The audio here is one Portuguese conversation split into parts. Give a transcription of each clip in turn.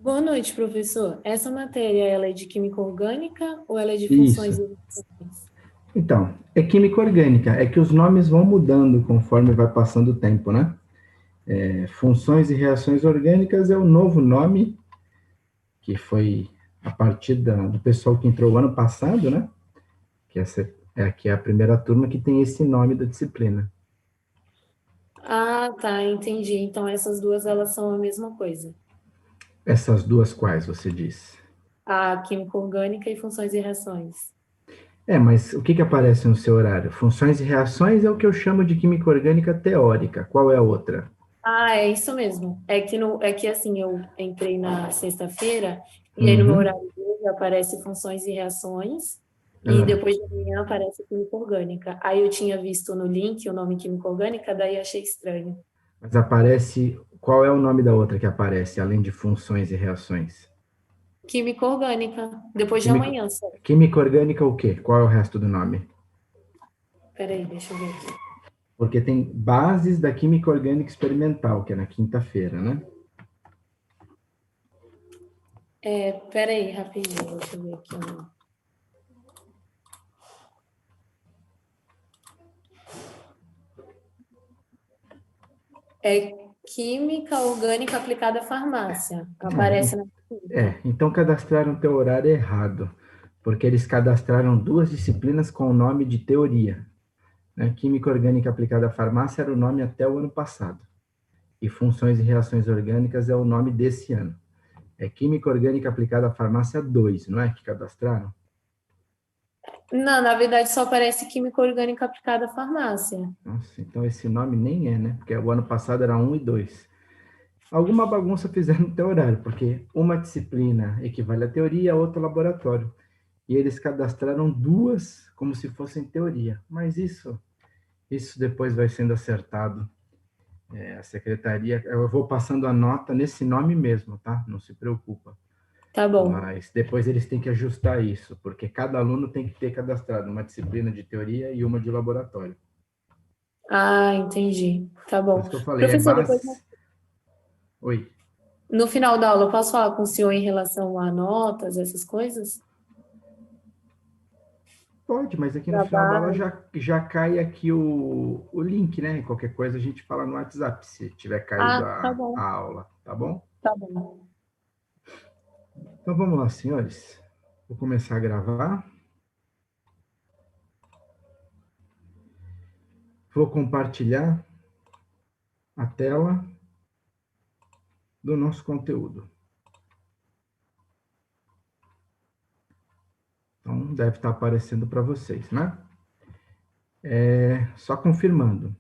Boa noite, professor. Essa matéria, ela é de química orgânica ou ela é de funções Isso. e reações? Então, é química orgânica, é que os nomes vão mudando conforme vai passando o tempo, né? Funções e reações orgânicas é o novo nome, que foi a partir do pessoal que entrou ano passado, né? Que essa é aqui a primeira turma que tem esse nome da disciplina. Ah, tá, entendi. Então essas duas, elas são a mesma coisa. Essas duas quais você diz? A química orgânica e funções e reações. Mas o que que aparece no seu horário? Funções e reações é o que eu chamo de química orgânica teórica. Qual é a outra? Ah, é isso mesmo. É que assim, eu entrei na sexta-feira e aí no meu Uhum. horário hoje aparece funções e reações e Ah, depois de amanhã aparece química orgânica. Aí eu tinha visto no link o nome química orgânica, daí achei estranho. mas aparece. Qual é o nome da outra que aparece, além de funções e reações? Química orgânica, depois de Química, amanhã só. química orgânica o quê? Qual é o resto do nome? Peraí, deixa eu ver aqui. Porque tem bases da química orgânica experimental, que é na quinta-feira, né? Peraí, rapidinho, deixa eu ver aqui. É química orgânica aplicada à farmácia. É, Aparece na quinta. então cadastraram teu horário errado, porque eles cadastraram duas disciplinas com o nome de teoria, né? Química orgânica aplicada à farmácia era o nome até o ano passado, e funções e reações orgânicas é o nome desse ano. É Química Orgânica Aplicada à Farmácia 2, não é que cadastraram? Não, na verdade só aparece química orgânica aplicada à farmácia. Nossa, então esse nome nem é, né? Porque o ano passado era um e 2. Alguma bagunça fizeram no teu horário, porque uma disciplina equivale à teoria, a outra ao laboratório. E eles cadastraram duas como se fossem teoria. Mas isso depois vai sendo acertado. A secretaria, eu vou passando a nota nesse nome mesmo, tá? Não se preocupa. Tá bom. Mas depois eles têm que ajustar isso, porque cada aluno tem que ter cadastrado uma disciplina de teoria e uma de laboratório. Ah, entendi. Tá Por bom. isso que eu falei, é Professor, depois base. Oi. no final da aula, eu posso falar com o senhor em relação a notas, essas coisas? Pode, mas aqui no final da aula Trabalho. já cai aqui o link, né? Qualquer coisa a gente fala no WhatsApp, se tiver caído Ah, tá a bom. aula, tá bom? Tá bom. Então vamos lá, senhores. Vou começar a gravar. Vou compartilhar a tela do nosso conteúdo. Então deve estar aparecendo para vocês, né? Só confirmando.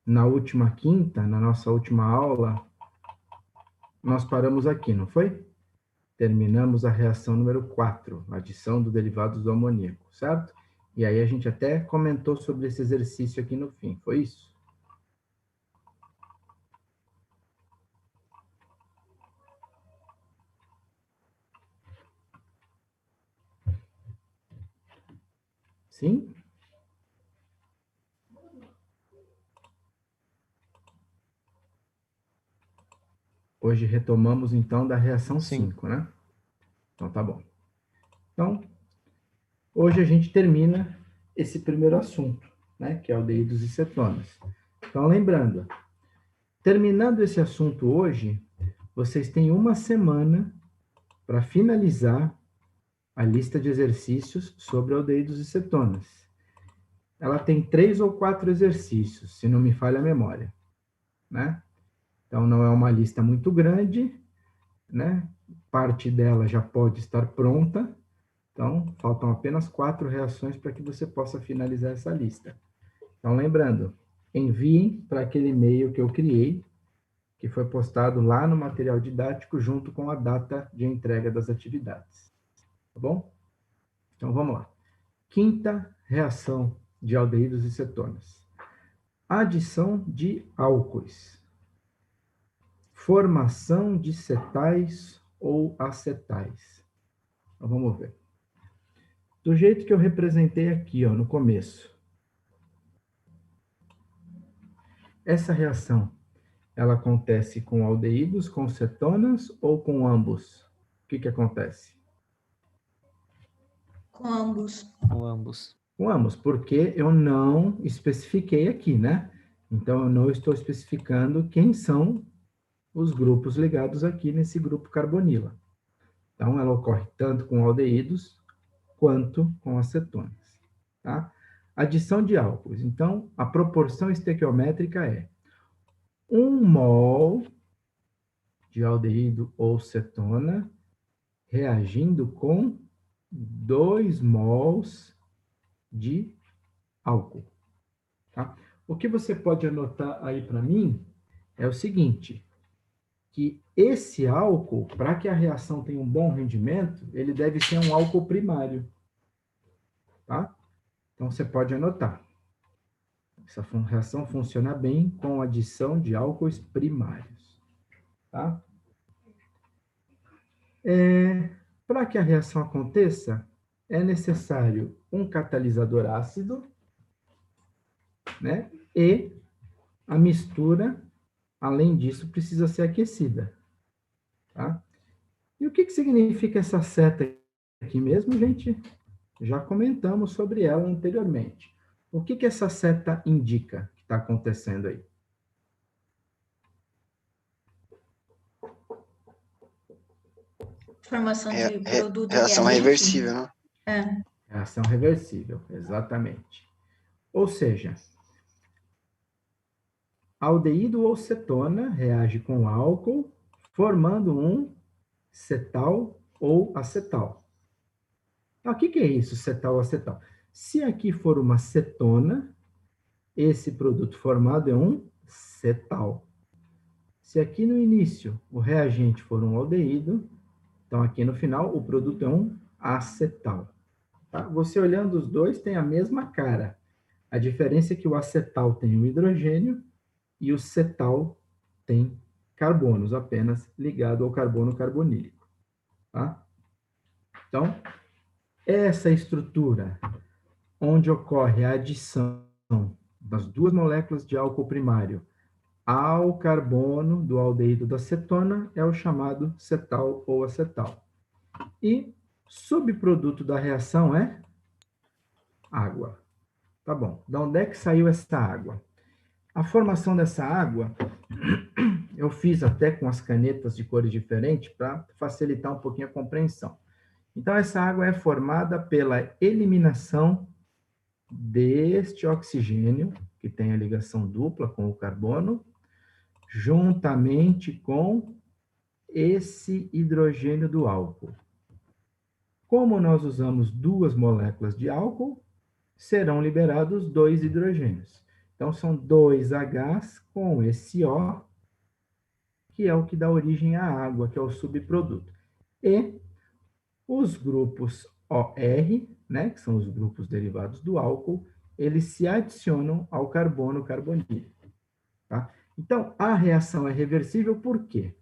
Na última quinta, na nossa última aula, nós paramos aqui, não foi? Terminamos a reação número 4, adição dos derivados do amoníaco, certo? E aí a gente até comentou sobre esse exercício aqui no fim, foi isso? Sim? Hoje retomamos então da reação Sim. 5, né? Então tá bom. Então, hoje a gente termina esse primeiro assunto, né? Que é aldeídos e cetonas. Então, lembrando, terminando esse assunto hoje, vocês têm uma semana para finalizar a lista de exercícios sobre aldeídos e cetonas. Ela tem 3 ou 4 exercícios, se não me falha a memória, né? Então, não é uma lista muito grande, né? Parte dela já pode estar pronta, então faltam apenas 4 reações para que você possa finalizar essa lista. Então, lembrando, enviem para aquele e-mail que eu criei, que foi postado lá no material didático, junto com a data de entrega das atividades. Tá bom? Então, vamos lá. Quinta reação de aldeídos e cetonas. Adição de álcoois. Formação de cetais ou acetais. Então, vamos ver. Do jeito que eu representei aqui, ó, no começo. Essa reação, ela acontece com aldeídos, com cetonas ou com ambos? que acontece? Com ambos. Com ambos. Com ambos, porque eu não especifiquei aqui, né? Então, eu não estou especificando quem são os grupos ligados aqui nesse grupo carbonila. Então, ela ocorre tanto com aldeídos quanto com acetonas, tá? Adição de álcools. Então, a proporção estequiométrica é 1 mol de aldeído ou cetona reagindo com 2 mols de álcool, tá? O que você pode anotar aí para mim é o seguinte, que esse álcool, para que a reação tenha um bom rendimento, ele deve ser um álcool primário, tá? Então, você pode anotar. Essa reação funciona bem com adição de álcoois primários, tá? Para que a reação aconteça, é necessário um catalisador ácido, né? E a mistura, além disso, precisa ser aquecida, tá? E o que significa essa seta aqui mesmo, gente? Já comentamos sobre ela anteriormente. O que essa seta indica que está acontecendo aí? Formação de produto Reação reagente. reversível, né? Reação reversível, exatamente. Ou seja, aldeído ou cetona reage com álcool, formando um cetal ou acetal. O que é isso, cetal ou acetal? Se aqui for uma cetona, esse produto formado é um cetal. Se aqui no início o reagente for um aldeído, então aqui no final o produto é um acetal. Tá? Você olhando os dois tem a mesma cara. A diferença é que o acetal tem um hidrogênio e o cetal tem carbonos apenas ligado ao carbono carbonílico. Tá? Então, essa estrutura onde ocorre a adição das duas moléculas de álcool primário ao carbono do aldeído da cetona é o chamado cetal ou acetal. E subproduto da reação é água. Tá bom. De onde é que saiu essa água? A formação dessa água, eu fiz até com as canetas de cores diferentes para facilitar um pouquinho a compreensão. Então, essa água é formada pela eliminação deste oxigênio, que tem a ligação dupla com o carbono, juntamente com esse hidrogênio do álcool. Como nós usamos duas moléculas de álcool, serão liberados 2 hidrogênios. Então, são 2 Hs com esse O, que é o que dá origem à água, que é o subproduto. E os grupos OR, né, que são os grupos derivados do álcool, eles se adicionam ao carbono carbonílico. Tá? Então, a reação é reversível por quê?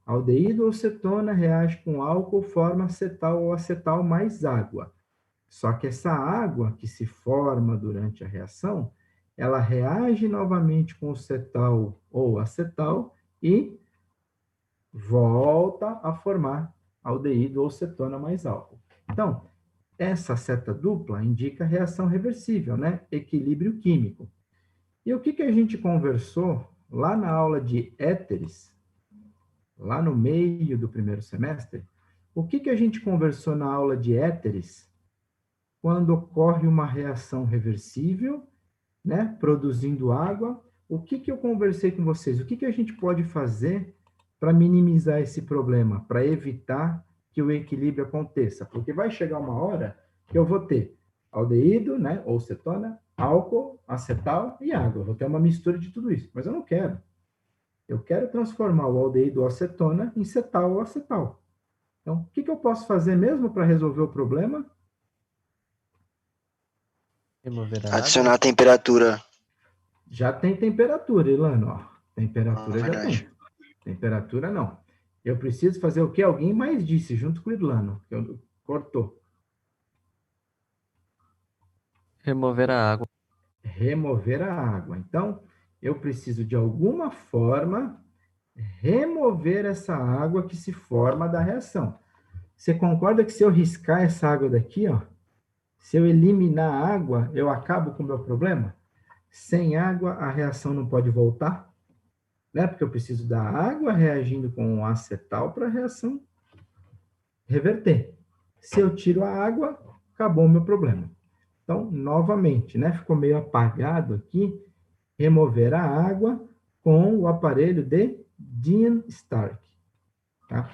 Aldeído ou cetona reage com álcool, forma cetal ou acetal mais água. Só que essa água que se forma durante a reação, ela reage novamente com o cetal ou acetal e volta a formar aldeído ou cetona mais álcool. Então, essa seta dupla indica reação reversível, né? Equilíbrio químico. E o que a gente conversou lá na aula de éteres, lá no meio do primeiro semestre? O que a gente conversou na aula de éteres quando ocorre uma reação reversível, né, produzindo água? O que eu conversei com vocês? O que a gente pode fazer para minimizar esse problema, para evitar que o equilíbrio aconteça? Porque vai chegar uma hora que eu vou ter aldeído, né, ou cetona, álcool, acetal e água. Eu vou ter uma mistura de tudo isso, mas eu não quero. Eu quero transformar o aldeído ou acetona em cetal ou acetal. Então, o que eu posso fazer mesmo para resolver o problema? Adicionar a temperatura. Já tem temperatura, Ilano. Ó. Temperatura já verdade. tem. Temperatura não. Eu preciso fazer o que alguém mais disse, junto com o Ilano. Cortou. Remover a água. Remover a água. Então, eu preciso, de alguma forma, remover essa água que se forma da reação. Você concorda que se eu riscar essa água daqui, ó, se eu eliminar a água, eu acabo com o meu problema? Sem água, a reação não pode voltar, né? Porque eu preciso da água reagindo com o acetal para a reação reverter. Se eu tiro a água, acabou o meu problema. Então, novamente, né? Ficou meio apagado aqui, remover a água com o aparelho de Dean-Stark. Tá?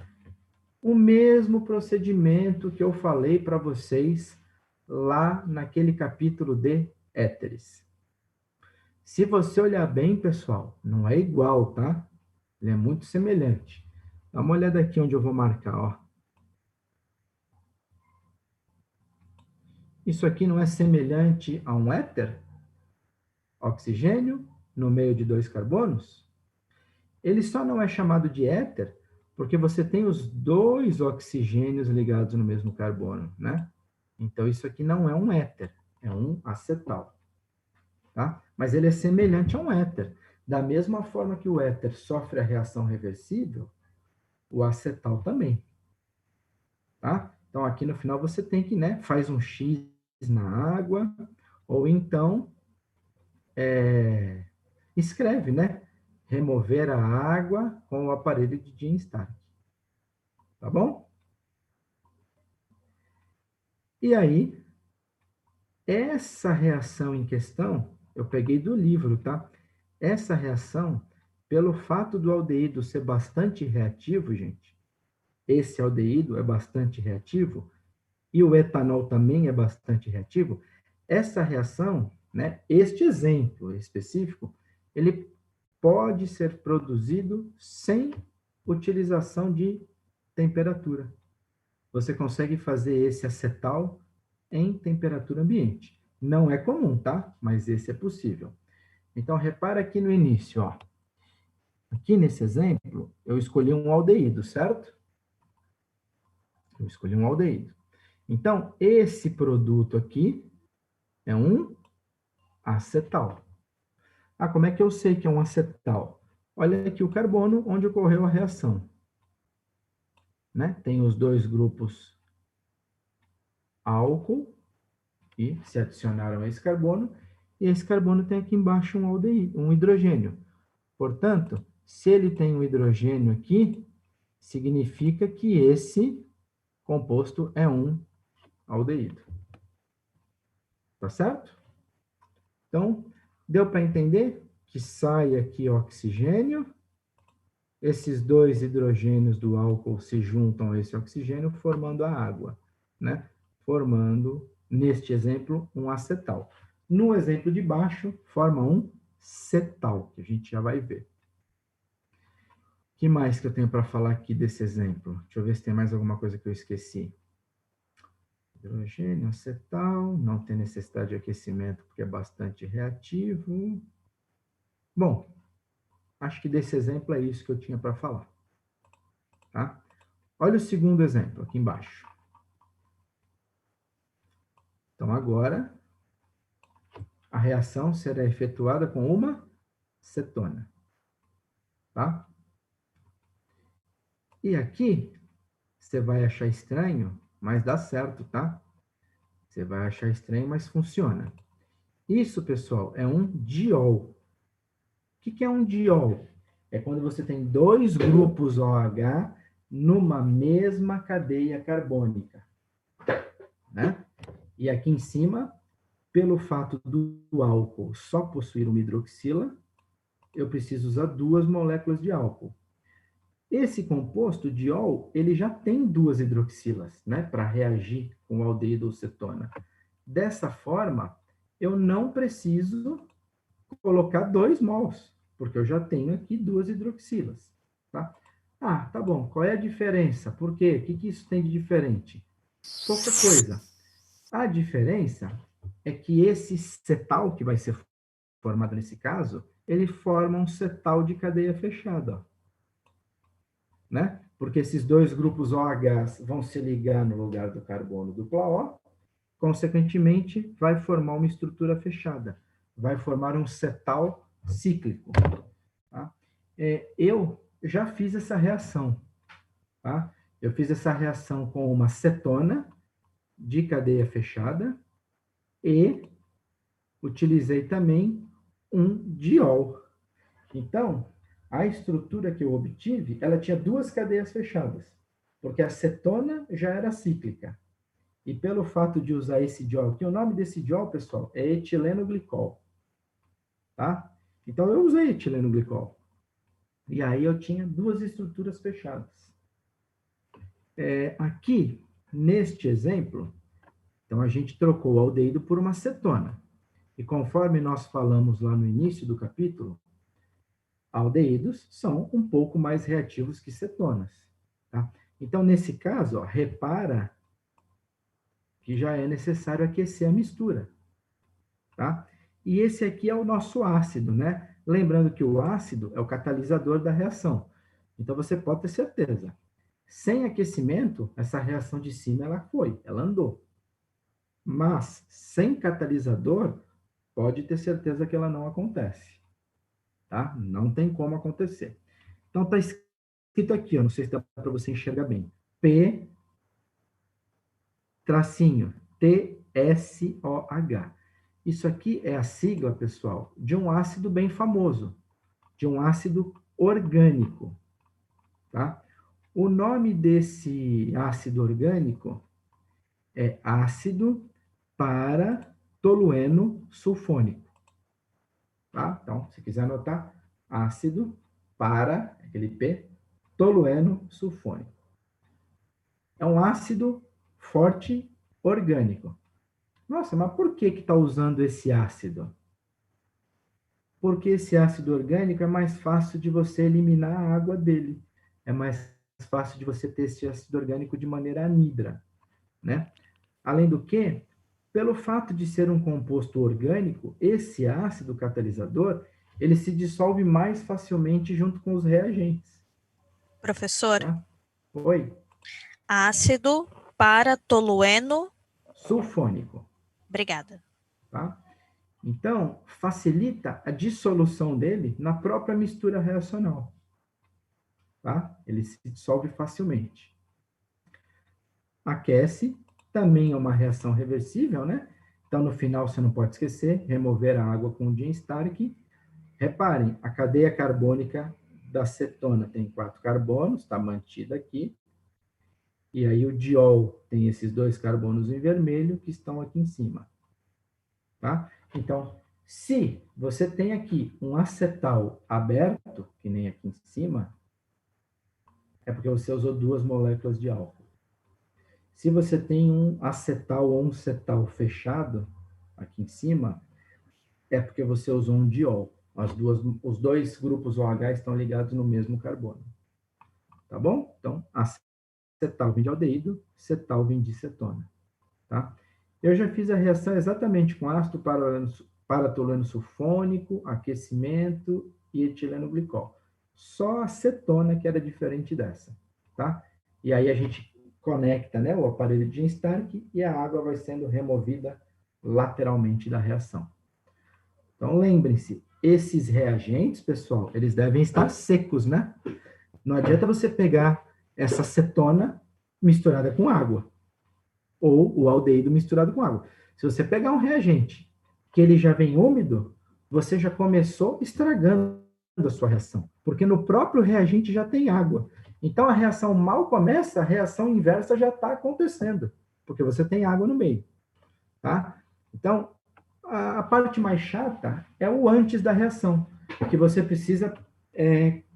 O mesmo procedimento que eu falei para vocês lá naquele capítulo de éteres. Se você olhar bem, pessoal, não é igual, tá? Ele é muito semelhante. Dá uma olhada aqui onde eu vou marcar, ó. Isso aqui não é semelhante a um éter? Oxigênio no meio de 2 carbonos? Ele só não é chamado de éter porque você tem os 2 oxigênios ligados no mesmo carbono, né? Então, isso aqui não é um éter, é um acetal. Tá? Mas ele é semelhante a um éter. Da mesma forma que o éter sofre a reação reversível, o acetal também. Tá? Então, aqui no final você tem que, né, faz um X na água, ou então escreve, né? Remover a água com o aparelho de Dean-Stark. Tá bom? E aí, essa reação em questão, eu peguei do livro, tá? Essa reação, pelo fato do aldeído ser bastante reativo, gente, esse aldeído é bastante reativo, e o etanol também é bastante reativo, essa reação, né, este exemplo específico, ele pode ser produzido sem utilização de temperatura. Você consegue fazer esse acetal em temperatura ambiente. Não é comum, tá? Mas esse é possível. Então, repara aqui no início, ó. Aqui nesse exemplo, eu escolhi um aldeído, certo? Eu escolhi um aldeído. Então, esse produto aqui é um acetal. Ah, como é que eu sei que é um acetal? Olha aqui o carbono onde ocorreu a reação. Né? Tem os 2 grupos álcool, e se adicionaram a esse carbono, e esse carbono tem aqui embaixo um aldeído, um hidrogênio. Portanto, se ele tem um hidrogênio aqui, significa que esse composto é um aldeído. Tá certo? Então, deu para entender que sai aqui oxigênio, esses 2 hidrogênios do álcool se juntam a esse oxigênio, formando a água, né? Formando, neste exemplo, um acetal. No exemplo de baixo, forma um cetal, que a gente já vai ver. O que mais que eu tenho para falar aqui desse exemplo? Deixa eu ver se tem mais alguma coisa que eu esqueci. Hidrogênio, acetal, não tem necessidade de aquecimento porque é bastante reativo. Bom, acho que desse exemplo é isso que eu tinha para falar. Tá? Olha o segundo exemplo, aqui embaixo. Então, agora, a reação será efetuada com uma cetona. Tá? E aqui, você vai achar estranho, mas dá certo, tá? Você vai achar estranho, mas funciona. Isso, pessoal, é um diol. O que é um diol? É quando você tem 2 grupos OH numa mesma cadeia carbônica. Né? E aqui em cima, pelo fato do álcool só possuir uma hidroxila, eu preciso usar 2 moléculas de álcool. Esse composto, diol, ele já tem 2 hidroxilas, né, para reagir com o aldeído ou cetona. Dessa forma, eu não preciso colocar 2 mols, porque eu já tenho aqui 2 hidroxilas. Tá? Ah, tá bom. Qual é a diferença? Por quê? O que isso tem de diferente? Pouca coisa. A diferença é que esse cetal, que vai ser formado nesse caso, ele forma um cetal de cadeia fechada. Ó. Né? Porque esses 2 grupos OH vão se ligar no lugar do carbono dupla O, consequentemente, vai formar uma estrutura fechada. Vai formar um cetal cíclico. Tá? Eu já fiz essa reação. Tá? Eu fiz essa reação com uma cetona de cadeia fechada e utilizei também um diol. Então, a estrutura que eu obtive, ela tinha duas cadeias fechadas, porque a cetona já era cíclica. E pelo fato de usar esse diol aqui, o nome desse diol, pessoal, é etilenoglicol. Tá? Então, eu usei etilenoglicol. E aí eu tinha duas estruturas fechadas. Aqui, neste exemplo, então a gente trocou o aldeído por uma cetona. E conforme nós falamos lá no início do capítulo, aldeídos são um pouco mais reativos que cetonas. Tá? Então, nesse caso, ó, repara que já é necessário aquecer a mistura. Tá? E esse aqui é o nosso ácido, né? Lembrando que o ácido é o catalisador da reação. Então, você pode ter certeza. Sem aquecimento, essa reação de cima ela andou. Mas, sem catalisador, pode ter certeza que ela não acontece. Tá? Não tem como acontecer. Então, está escrito aqui, não sei se dá para você enxergar bem. P, tracinho, TSOH. Isso aqui é a sigla, pessoal, de um ácido bem famoso, de um ácido orgânico. Tá? O nome desse ácido orgânico é ácido para-tolueno sulfônico. Tá? Então, se quiser anotar, ácido para, aquele P, tolueno sulfônico. É um ácido forte orgânico. Nossa, mas por que está usando esse ácido? Porque esse ácido orgânico é mais fácil de você eliminar a água dele. É mais fácil de você ter esse ácido orgânico de maneira anidra, né? Além do que, pelo fato de ser um composto orgânico, esse ácido catalisador, ele se dissolve mais facilmente junto com os reagentes. Professor, Tá? Oi? ácido para-tolueno. Sulfônico. Obrigada. Tá? Então, facilita a dissolução dele na própria mistura reacional. Tá? Ele se dissolve facilmente. Aquece, também é uma reação reversível, né? Então, no final, você não pode esquecer, remover a água com o Dienstark. Reparem, a cadeia carbônica da cetona tem 4 carbonos, está mantida aqui. E aí o diol tem esses 2 carbonos em vermelho que estão aqui em cima. Tá? Então, se você tem aqui um acetal aberto, que nem aqui em cima, é porque você usou 2 moléculas de álcool. Se você tem um acetal ou um cetal fechado, aqui em cima, é porque você usou um diol. Os 2 grupos OH estão ligados no mesmo carbono. Tá bom? Então, acetal vem de aldeído, cetal vem de cetona. Tá? Eu já fiz a reação exatamente com ácido para-tolueno sulfônico, aquecimento e etilenoglicol. Só a cetona que era diferente dessa. Tá? E aí a gente conecta, né, o aparelho de Dienstark e a água vai sendo removida lateralmente da reação. Então, lembrem-se, esses reagentes, pessoal, eles devem estar secos, né? Não adianta você pegar essa cetona misturada com água, ou o aldeído misturado com água. Se você pegar um reagente que ele já vem úmido, você já começou estragando a sua reação, porque no próprio reagente já tem água. Então, a reação mal começa, a reação inversa já está acontecendo, porque você tem água no meio. Tá? Então, a parte mais chata é o antes da reação, que você precisa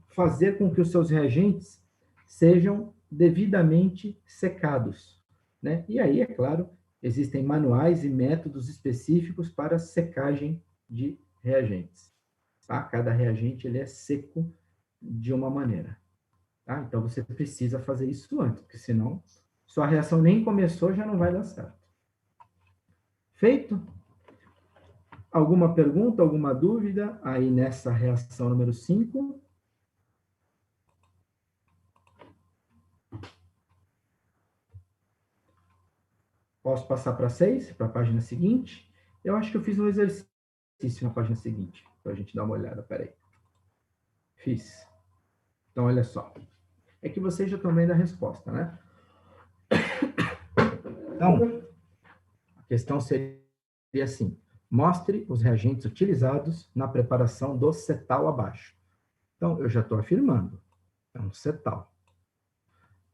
fazer com que os seus reagentes sejam devidamente secados. Né? E aí, é claro, existem manuais e métodos específicos para secagem de reagentes. Tá? Cada reagente ele é seco de uma maneira. Tá? Então, você precisa fazer isso antes, porque senão sua reação nem começou, já não vai dar certo. Feito? Alguma pergunta, alguma dúvida aí nessa reação número 5? Posso passar para 6, para a página seguinte? Eu acho que eu fiz um exercício na página seguinte, para a gente dar uma olhada. Peraí. Fiz. Então, olha só. É que vocês já estão vendo a resposta, né? Então, a questão seria assim: mostre os reagentes utilizados na preparação do cetal abaixo. Então, eu já estou afirmando, é um cetal.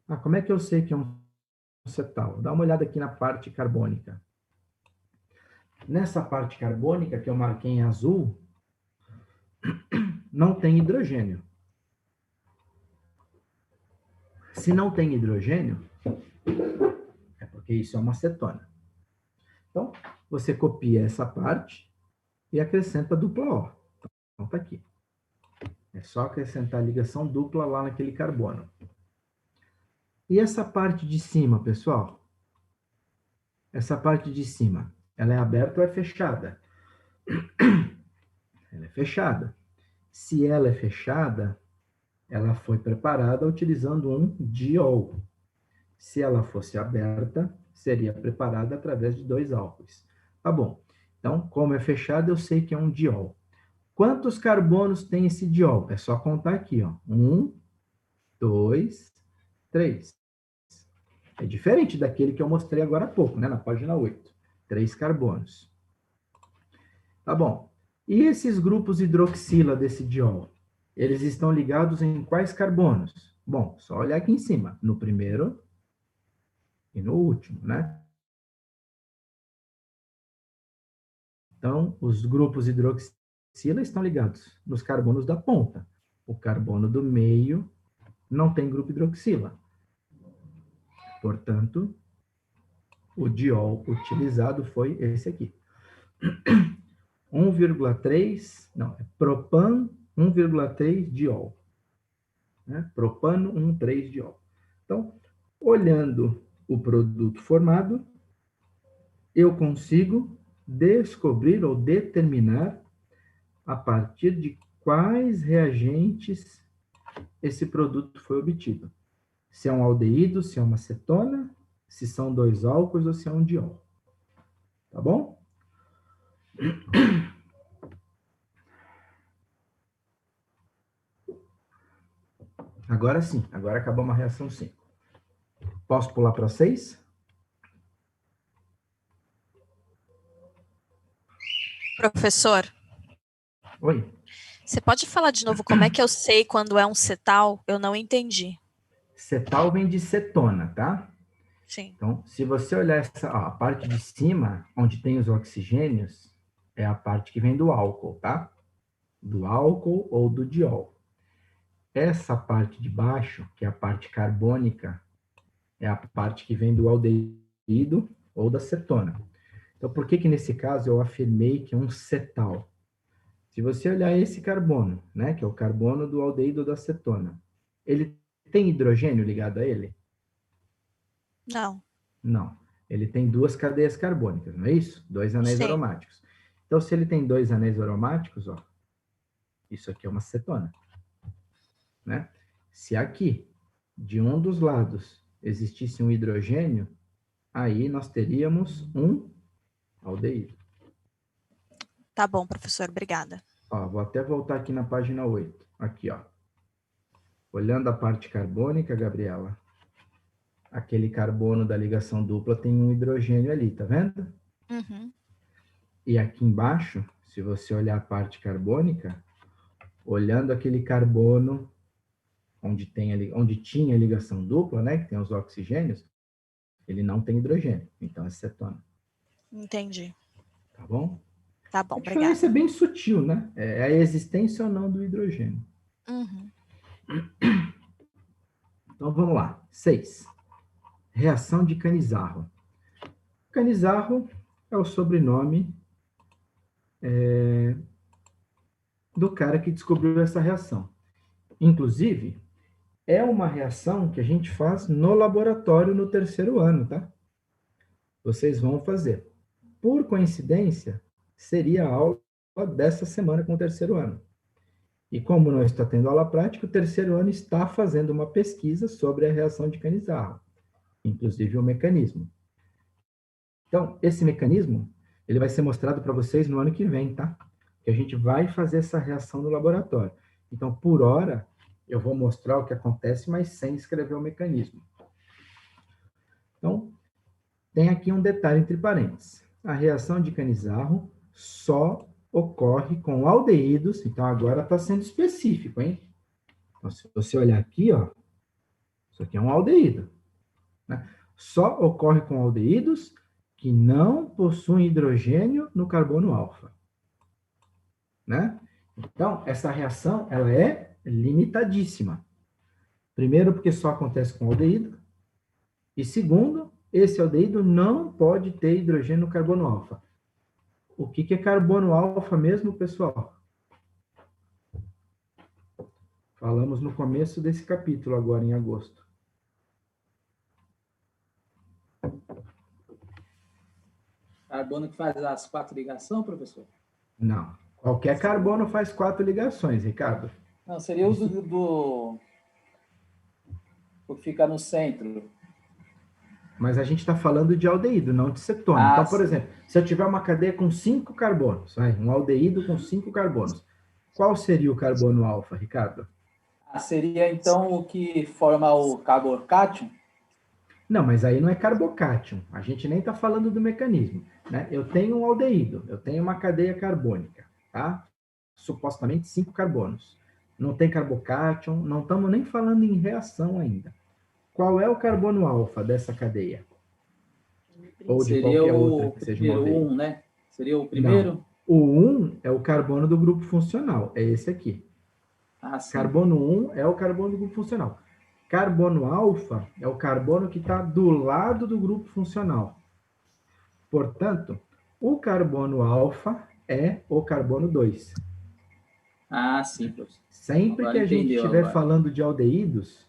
Ah, como é que eu sei que é um cetal? Dá uma olhada aqui na parte carbônica. Nessa parte carbônica, que eu marquei em azul, não tem hidrogênio. Se não tem hidrogênio, é porque isso é uma cetona. Então, você copia essa parte e acrescenta dupla O. Então, está aqui. É só acrescentar a ligação dupla lá naquele carbono. E essa parte de cima, pessoal? Essa parte de cima, ela é aberta ou é fechada? Ela é fechada. Se ela é fechada, ela foi preparada utilizando um diol. Se ela fosse aberta, seria preparada através de 2 álcoois. Tá bom. Então, como é fechada, eu sei que é um diol. Quantos carbonos tem esse diol? É só contar aqui, ó. 1, 2, 3. É diferente daquele que eu mostrei agora há pouco, né? Na página 8. 3 carbonos. Tá bom. E esses grupos hidroxila desse diol? Eles estão ligados em quais carbonos? Bom, só olhar aqui em cima. No primeiro e no último, né? Então, os grupos hidroxila estão ligados nos carbonos da ponta. O carbono do meio não tem grupo hidroxila. Portanto, o diol utilizado foi esse aqui. 1,3, não, é propan 1,3 diol. Né? Propano 1,3 diol. Então, olhando o produto formado, eu consigo descobrir ou determinar a partir de quais reagentes esse produto foi obtido. Se é um aldeído, se é uma cetona, se são 2 álcoois ou se é um diol. Tá bom? Agora sim, agora acabou uma reação 5. Posso pular para 6? Professor, Oi. você pode falar de novo como é que eu sei quando é um cetal? Eu não entendi. Cetal vem de cetona, tá? Sim. Então, se você olhar essa, ó, a parte de cima, onde tem os oxigênios, é a parte que vem do álcool, tá? Do álcool ou do diol. Essa parte de baixo, que é a parte carbônica, é a parte que vem do aldeído ou da cetona. Então, por que nesse caso eu afirmei que é um cetal? Se você olhar esse carbono, né, que é o carbono do aldeído ou da cetona, ele tem hidrogênio ligado a ele? Não. Não. Ele tem 2 cadeias carbônicas, não é isso? 2 anéis Sim. aromáticos. Então, se ele tem 2 anéis aromáticos, ó, isso aqui é uma cetona. Né? Se aqui, de um dos lados, existisse um hidrogênio, aí nós teríamos um aldeído. Tá bom, professor. Obrigada. Ó, vou até voltar aqui na página 8. Aqui, ó. Olhando a parte carbônica, Gabriela, aquele carbono da ligação dupla tem um hidrogênio ali, tá vendo? Uhum. E aqui embaixo, se você olhar a parte carbônica, olhando aquele carbono onde tinha a ligação dupla, né, que tem os oxigênios, ele não tem hidrogênio, então é cetona. Entendi. Tá bom? Tá bom, A obrigada. diferença é bem sutil, né? É a existência ou não do hidrogênio. Uhum. Então, vamos lá. 6. Reação de Canizaro. Canizaro é o sobrenome do cara que descobriu essa reação. Inclusive, é uma reação que a gente faz no laboratório no 3º ano, tá? Vocês vão fazer. Por coincidência, seria a aula dessa semana com o 3º ano. E como não está tendo aula prática, o 3º ano está fazendo uma pesquisa sobre a reação de Canizaro, inclusive o mecanismo. Então, esse mecanismo, ele vai ser mostrado para vocês no ano que vem, tá? Que a gente vai fazer essa reação no laboratório. Então, por hora, eu vou mostrar o que acontece, mas sem escrever o mecanismo. Então, Tem aqui um detalhe entre parênteses. A reação de Canizaro só ocorre com aldeídos, então agora está sendo específico, hein? Então, se você olhar aqui, ó, isso aqui é um aldeído, né? Só ocorre com aldeídos que não possuem hidrogênio no carbono alfa, né? Então, essa reação, ela é limitadíssima. Primeiro, porque só acontece com aldeído. E segundo, esse aldeído não pode ter hidrogênio no carbono alfa. O que é carbono alfa mesmo, pessoal? Falamos no começo desse capítulo, agora em agosto. Carbono que faz as 4 ligações, professor? Não. Qualquer carbono faz 4 ligações, Ricardo. Não, seria o o que fica no centro. Mas a gente está falando de aldeído, não de cetona. Ah, então, por sim. exemplo, se eu tiver uma cadeia com 5 carbonos, um aldeído com 5 carbonos, qual seria o carbono alfa, Ricardo? Seria, então, o que forma o carbocátion? Não, mas aí não é carbocátion. A gente nem está falando do mecanismo, né? Eu tenho um aldeído, eu tenho uma cadeia carbônica, tá? Supostamente 5 carbonos. Não tem carbocátion, não estamos nem falando em reação ainda. Qual é o carbono alfa dessa cadeia? Ou de Seria qualquer o outra que seja um primeiro aldeído? 1, né? Seria o primeiro? Não. O 1 é o carbono do grupo funcional, é esse aqui. Ah, sim. Carbono 1 é o carbono do grupo funcional. Carbono alfa é o carbono que está do lado do grupo funcional. Portanto, o carbono alfa é o carbono 2. Ah, sim, professor. Sempre Agora que a gente entendeu, estiver agora. falando de aldeídos,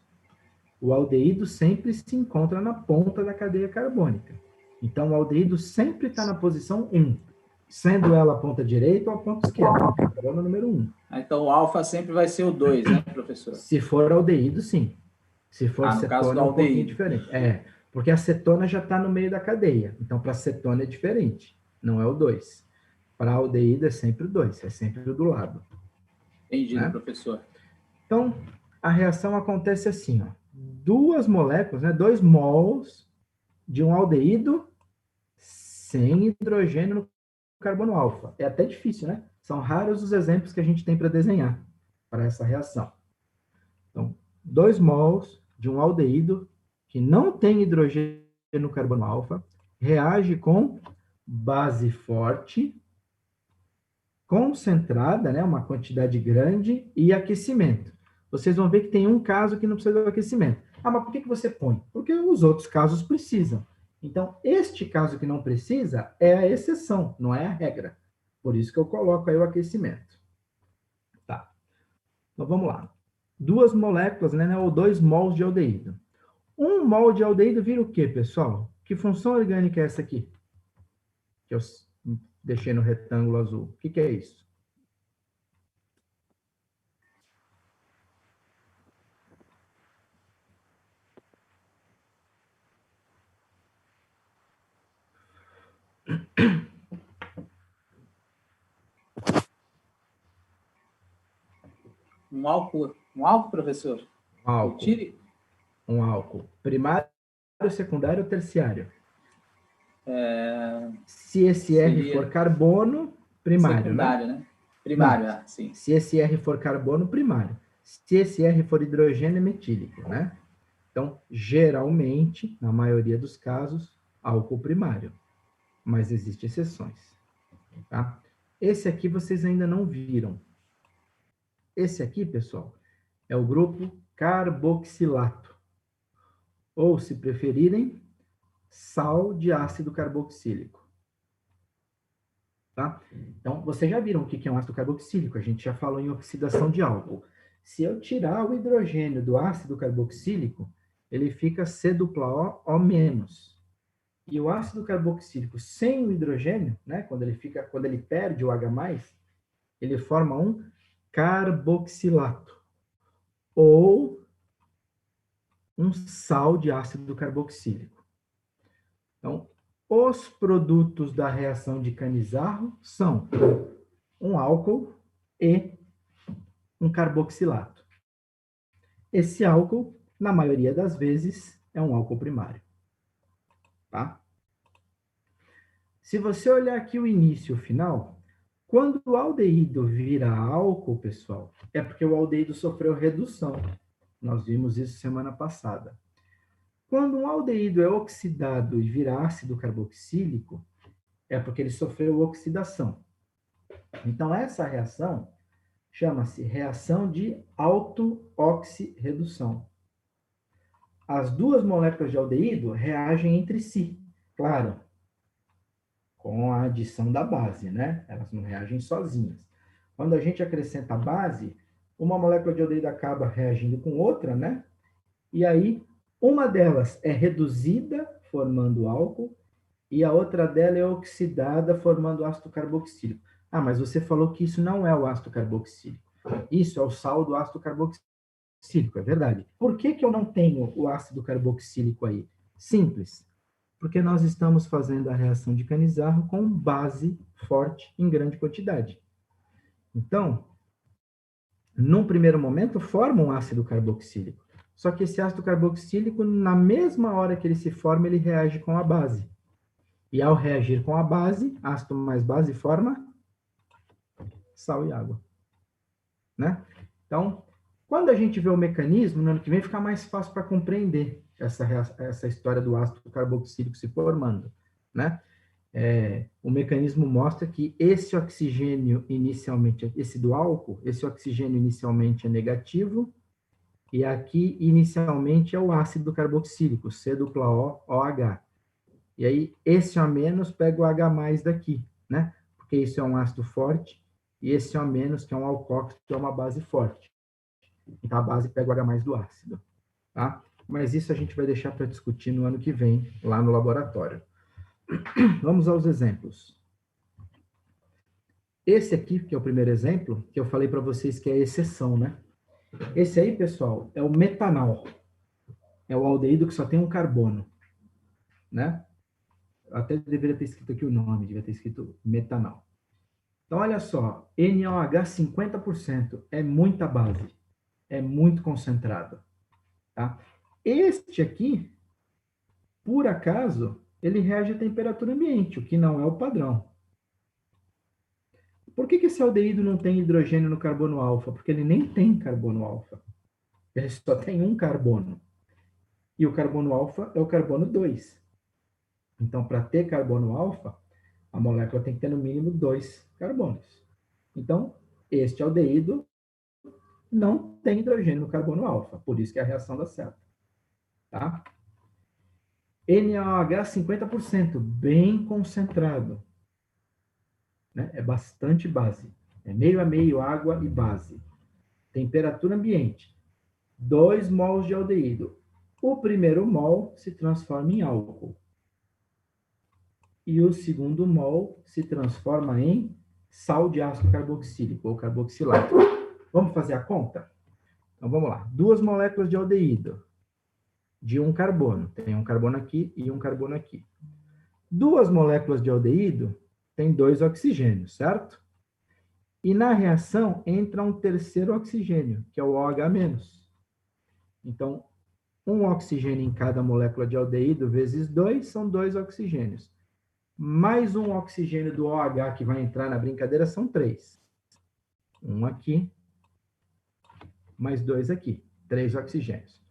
o aldeído sempre se encontra na ponta da cadeia carbônica. Então, o aldeído sempre está na posição 1, sendo ela a ponta direita ou a ponta esquerda. Carbono número 1. Então, o alfa sempre vai ser o 2, né, professor? Se for aldeído, sim. Se for no caso cetona, do é um pouquinho aldeído. diferente. Porque a cetona já está no meio da cadeia. Então, para cetona é diferente. Não é o 2. Para aldeído é sempre o 2. É sempre o do lado. Entendido, né? professor. Então, a reação acontece assim, ó. 2 moléculas, né, 2 mols de um aldeído sem hidrogênio no carbono alfa. É até difícil, né? São raros os exemplos que a gente tem para desenhar para essa reação. Então, 2 mols de um aldeído que não tem hidrogênio no carbono alfa reage com base forte, concentrada, né, uma quantidade grande, e aquecimento. Vocês vão ver que tem um caso que não precisa do aquecimento. Ah, mas por que você põe? Porque os outros casos precisam. Então, este caso que não precisa é a exceção, não é a regra. Por isso que eu coloco aí o aquecimento. Tá. Então, vamos lá. 2 moléculas, né, ou 2 mols de aldeído. 1 mol de aldeído vira o quê, pessoal? Que função orgânica é essa aqui? Que eu deixei no retângulo azul. O que é isso? Um álcool, professor? Um álcool. Etílico? Um álcool. Primário, secundário ou terciário? Se esse R for carbono, primário, secundário, né? Primário, sim. Se esse R for carbono, primário. Se esse R for hidrogênio, é metílico, né? Então, geralmente, na maioria dos casos, álcool primário. Mas existem exceções. Tá? Esse aqui vocês ainda não viram. Esse aqui, pessoal, é o grupo carboxilato. Ou, se preferirem, sal de ácido carboxílico. Tá? Então, vocês já viram o que é um ácido carboxílico? A gente já falou em oxidação de álcool. Se eu tirar o hidrogênio do ácido carboxílico, ele fica C+O, O-. E o ácido carboxílico sem o hidrogênio, né, quando ele perde o H+, ele forma um carboxilato, ou um sal de ácido carboxílico. Então, os produtos da reação de Canizaro são um álcool e um carboxilato. Esse álcool, na maioria das vezes, é um álcool primário. Tá? Se você olhar aqui o início e o final, quando o aldeído vira álcool, pessoal, é porque o aldeído sofreu redução. Nós vimos isso semana passada. Quando um aldeído é oxidado e vira ácido carboxílico, é porque ele sofreu oxidação. Então, essa reação chama-se reação de auto-oxirredução. As duas moléculas de aldeído reagem entre si, claro, com a adição da base, né? Elas não reagem sozinhas. Quando a gente acrescenta a base, uma molécula de aldeído acaba reagindo com outra, né? E aí, uma delas é reduzida, formando álcool, e a outra dela é oxidada, formando ácido carboxílico. Ah, mas você falou que isso não é o ácido carboxílico. Isso é o sal do ácido carboxílico, é verdade. Por que eu não tenho o ácido carboxílico aí? Simples. Porque nós estamos fazendo a reação de Cannizzaro com base forte em grande quantidade. Então, num primeiro momento, forma um ácido carboxílico. Só que esse ácido carboxílico, na mesma hora que ele se forma, ele reage com a base. E ao reagir com a base, ácido mais base forma sal e água. Né? Então, quando a gente vê o mecanismo, no ano que vem fica mais fácil para compreender essa história do ácido carboxílico se formando. Né? O mecanismo mostra que esse oxigênio inicialmente, esse do álcool, esse oxigênio inicialmente é negativo, e aqui inicialmente é o ácido carboxílico, C+OOH. E aí, esse O- pega o H+ daqui, né? Porque isso é um ácido forte, e esse O-, que é um alcoóxido, que é uma base forte. Então, a base pega o H+ do ácido, tá? Mas isso a gente vai deixar para discutir no ano que vem, lá no laboratório. Vamos aos exemplos. Esse aqui, que é o primeiro exemplo, que eu falei para vocês que é a exceção, né? Esse aí, pessoal, é o metanal. É o aldeído que só tem um carbono, né? Eu até deveria ter escrito aqui o nome, devia ter escrito metanal. Então, olha só, NaOH 50%, é muita base, é muito concentrado. Tá? Este aqui, por acaso, ele reage à temperatura ambiente, o que não é o padrão. Por que esse aldeído não tem hidrogênio no carbono alfa? Porque ele nem tem carbono alfa. Ele só tem um carbono. E o carbono alfa é o carbono 2. Então, para ter carbono alfa, a molécula tem que ter no mínimo 2 carbonos. Então, este aldeído não tem hidrogênio no carbono alfa, por isso que a reação dá certo. Tá? NaOH 50%, bem concentrado. Né? É bastante base. É meio a meio água e base. Temperatura ambiente. 2 mols de aldeído. O primeiro mol se transforma em álcool. E o segundo mol se transforma em sal de ácido carboxílico, ou carboxilato. Vamos fazer a conta? Então, vamos lá. 2 moléculas de aldeído, de um carbono. Tem um carbono aqui e um carbono aqui. 2 moléculas de aldeído, tem 2 oxigênios, certo? E na reação entra um terceiro oxigênio, que é o OH-. Então, um oxigênio em cada molécula de aldeído vezes 2 são 2 oxigênios. Mais um oxigênio do OH que vai entrar na brincadeira são 3. Um aqui, mais 2 aqui. 3 oxigênios.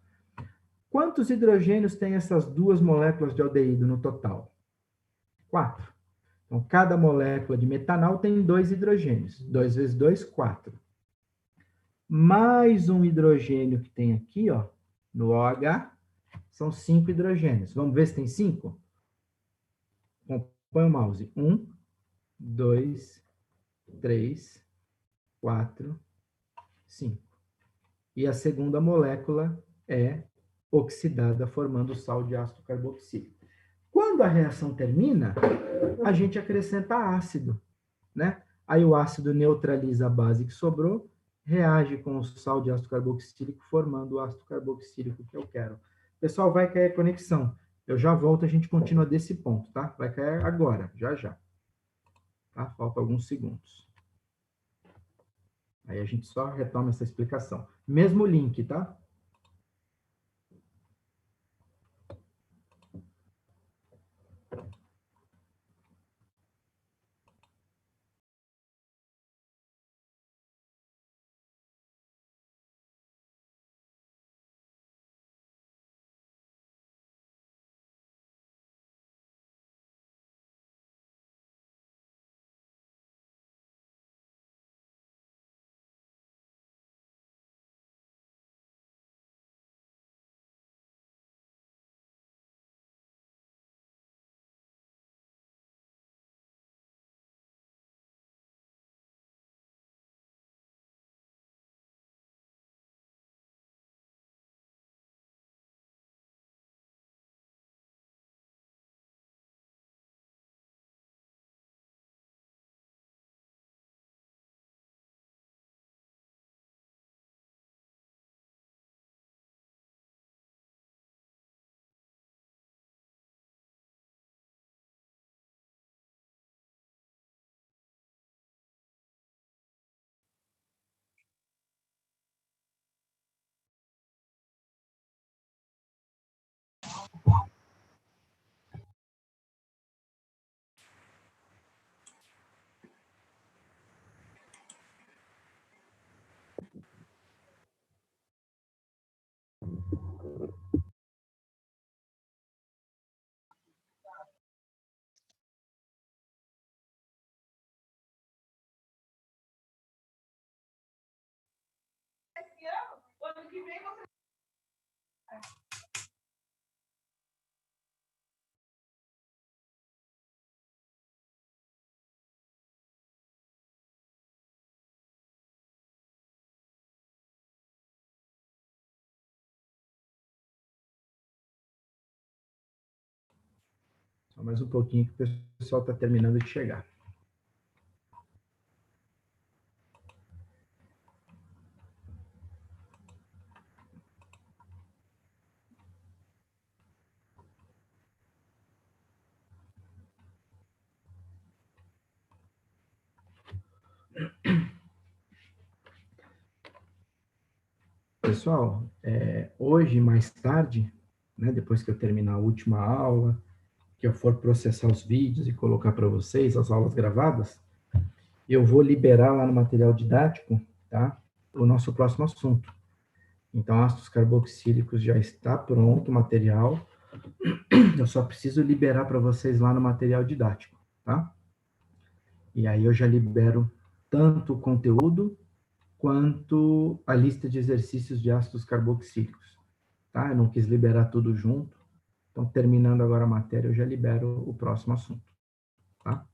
Quantos hidrogênios tem essas 2 moléculas de aldeído no total? 4. Então, cada molécula de metanal tem 2 hidrogênios. 2 vezes 2, 4. Mais um hidrogênio que tem aqui, ó, no OH, são 5 hidrogênios. Vamos ver se tem 5? Põe o mouse. 1, 2, 3, 4, 5. E a segunda molécula é oxidada, formando o sal de ácido carboxílico. Quando a reação termina, a gente acrescenta ácido, né? Aí o ácido neutraliza a base que sobrou, reage com o sal de ácido carboxílico, formando o ácido carboxílico que eu quero. Pessoal, vai cair a conexão. Eu já volto, a gente continua desse ponto, tá? Vai cair agora, já já. Tá? Falta alguns segundos. Aí a gente só retoma essa explicação. Mesmo link, tá? Só mais um pouquinho que o pessoal está terminando de chegar. Pessoal, hoje, mais tarde, né, depois que eu terminar a última aula, que eu for processar os vídeos e colocar para vocês as aulas gravadas, eu vou liberar lá no material didático, tá, o nosso próximo assunto. Então, ácidos carboxílicos já está pronto o material, eu só preciso liberar para vocês lá no material didático, tá? E aí eu já libero tanto o conteúdo quanto a lista de exercícios de ácidos carboxílicos, tá? Eu não quis liberar tudo junto, então terminando agora a matéria eu já libero o próximo assunto, tá?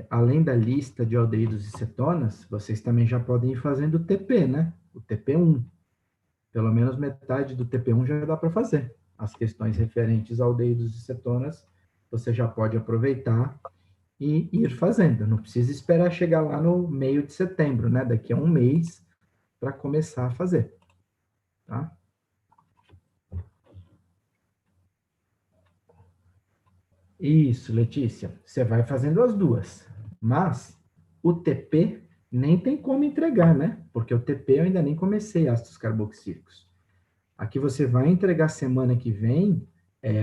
Além da lista de aldeídos e cetonas, vocês também já podem ir fazendo o TP, né? O TP1. Pelo menos metade do TP1 já dá para fazer. As questões referentes a aldeídos e cetonas, você já pode aproveitar e ir fazendo. Não precisa esperar chegar lá no meio de setembro, né? Daqui a um mês para começar a fazer, tá? Isso, Letícia. Você vai fazendo as duas. Mas o TP nem tem como entregar, né? Porque o TP eu ainda nem comecei ácidos carboxílicos. Aqui você vai entregar semana que vem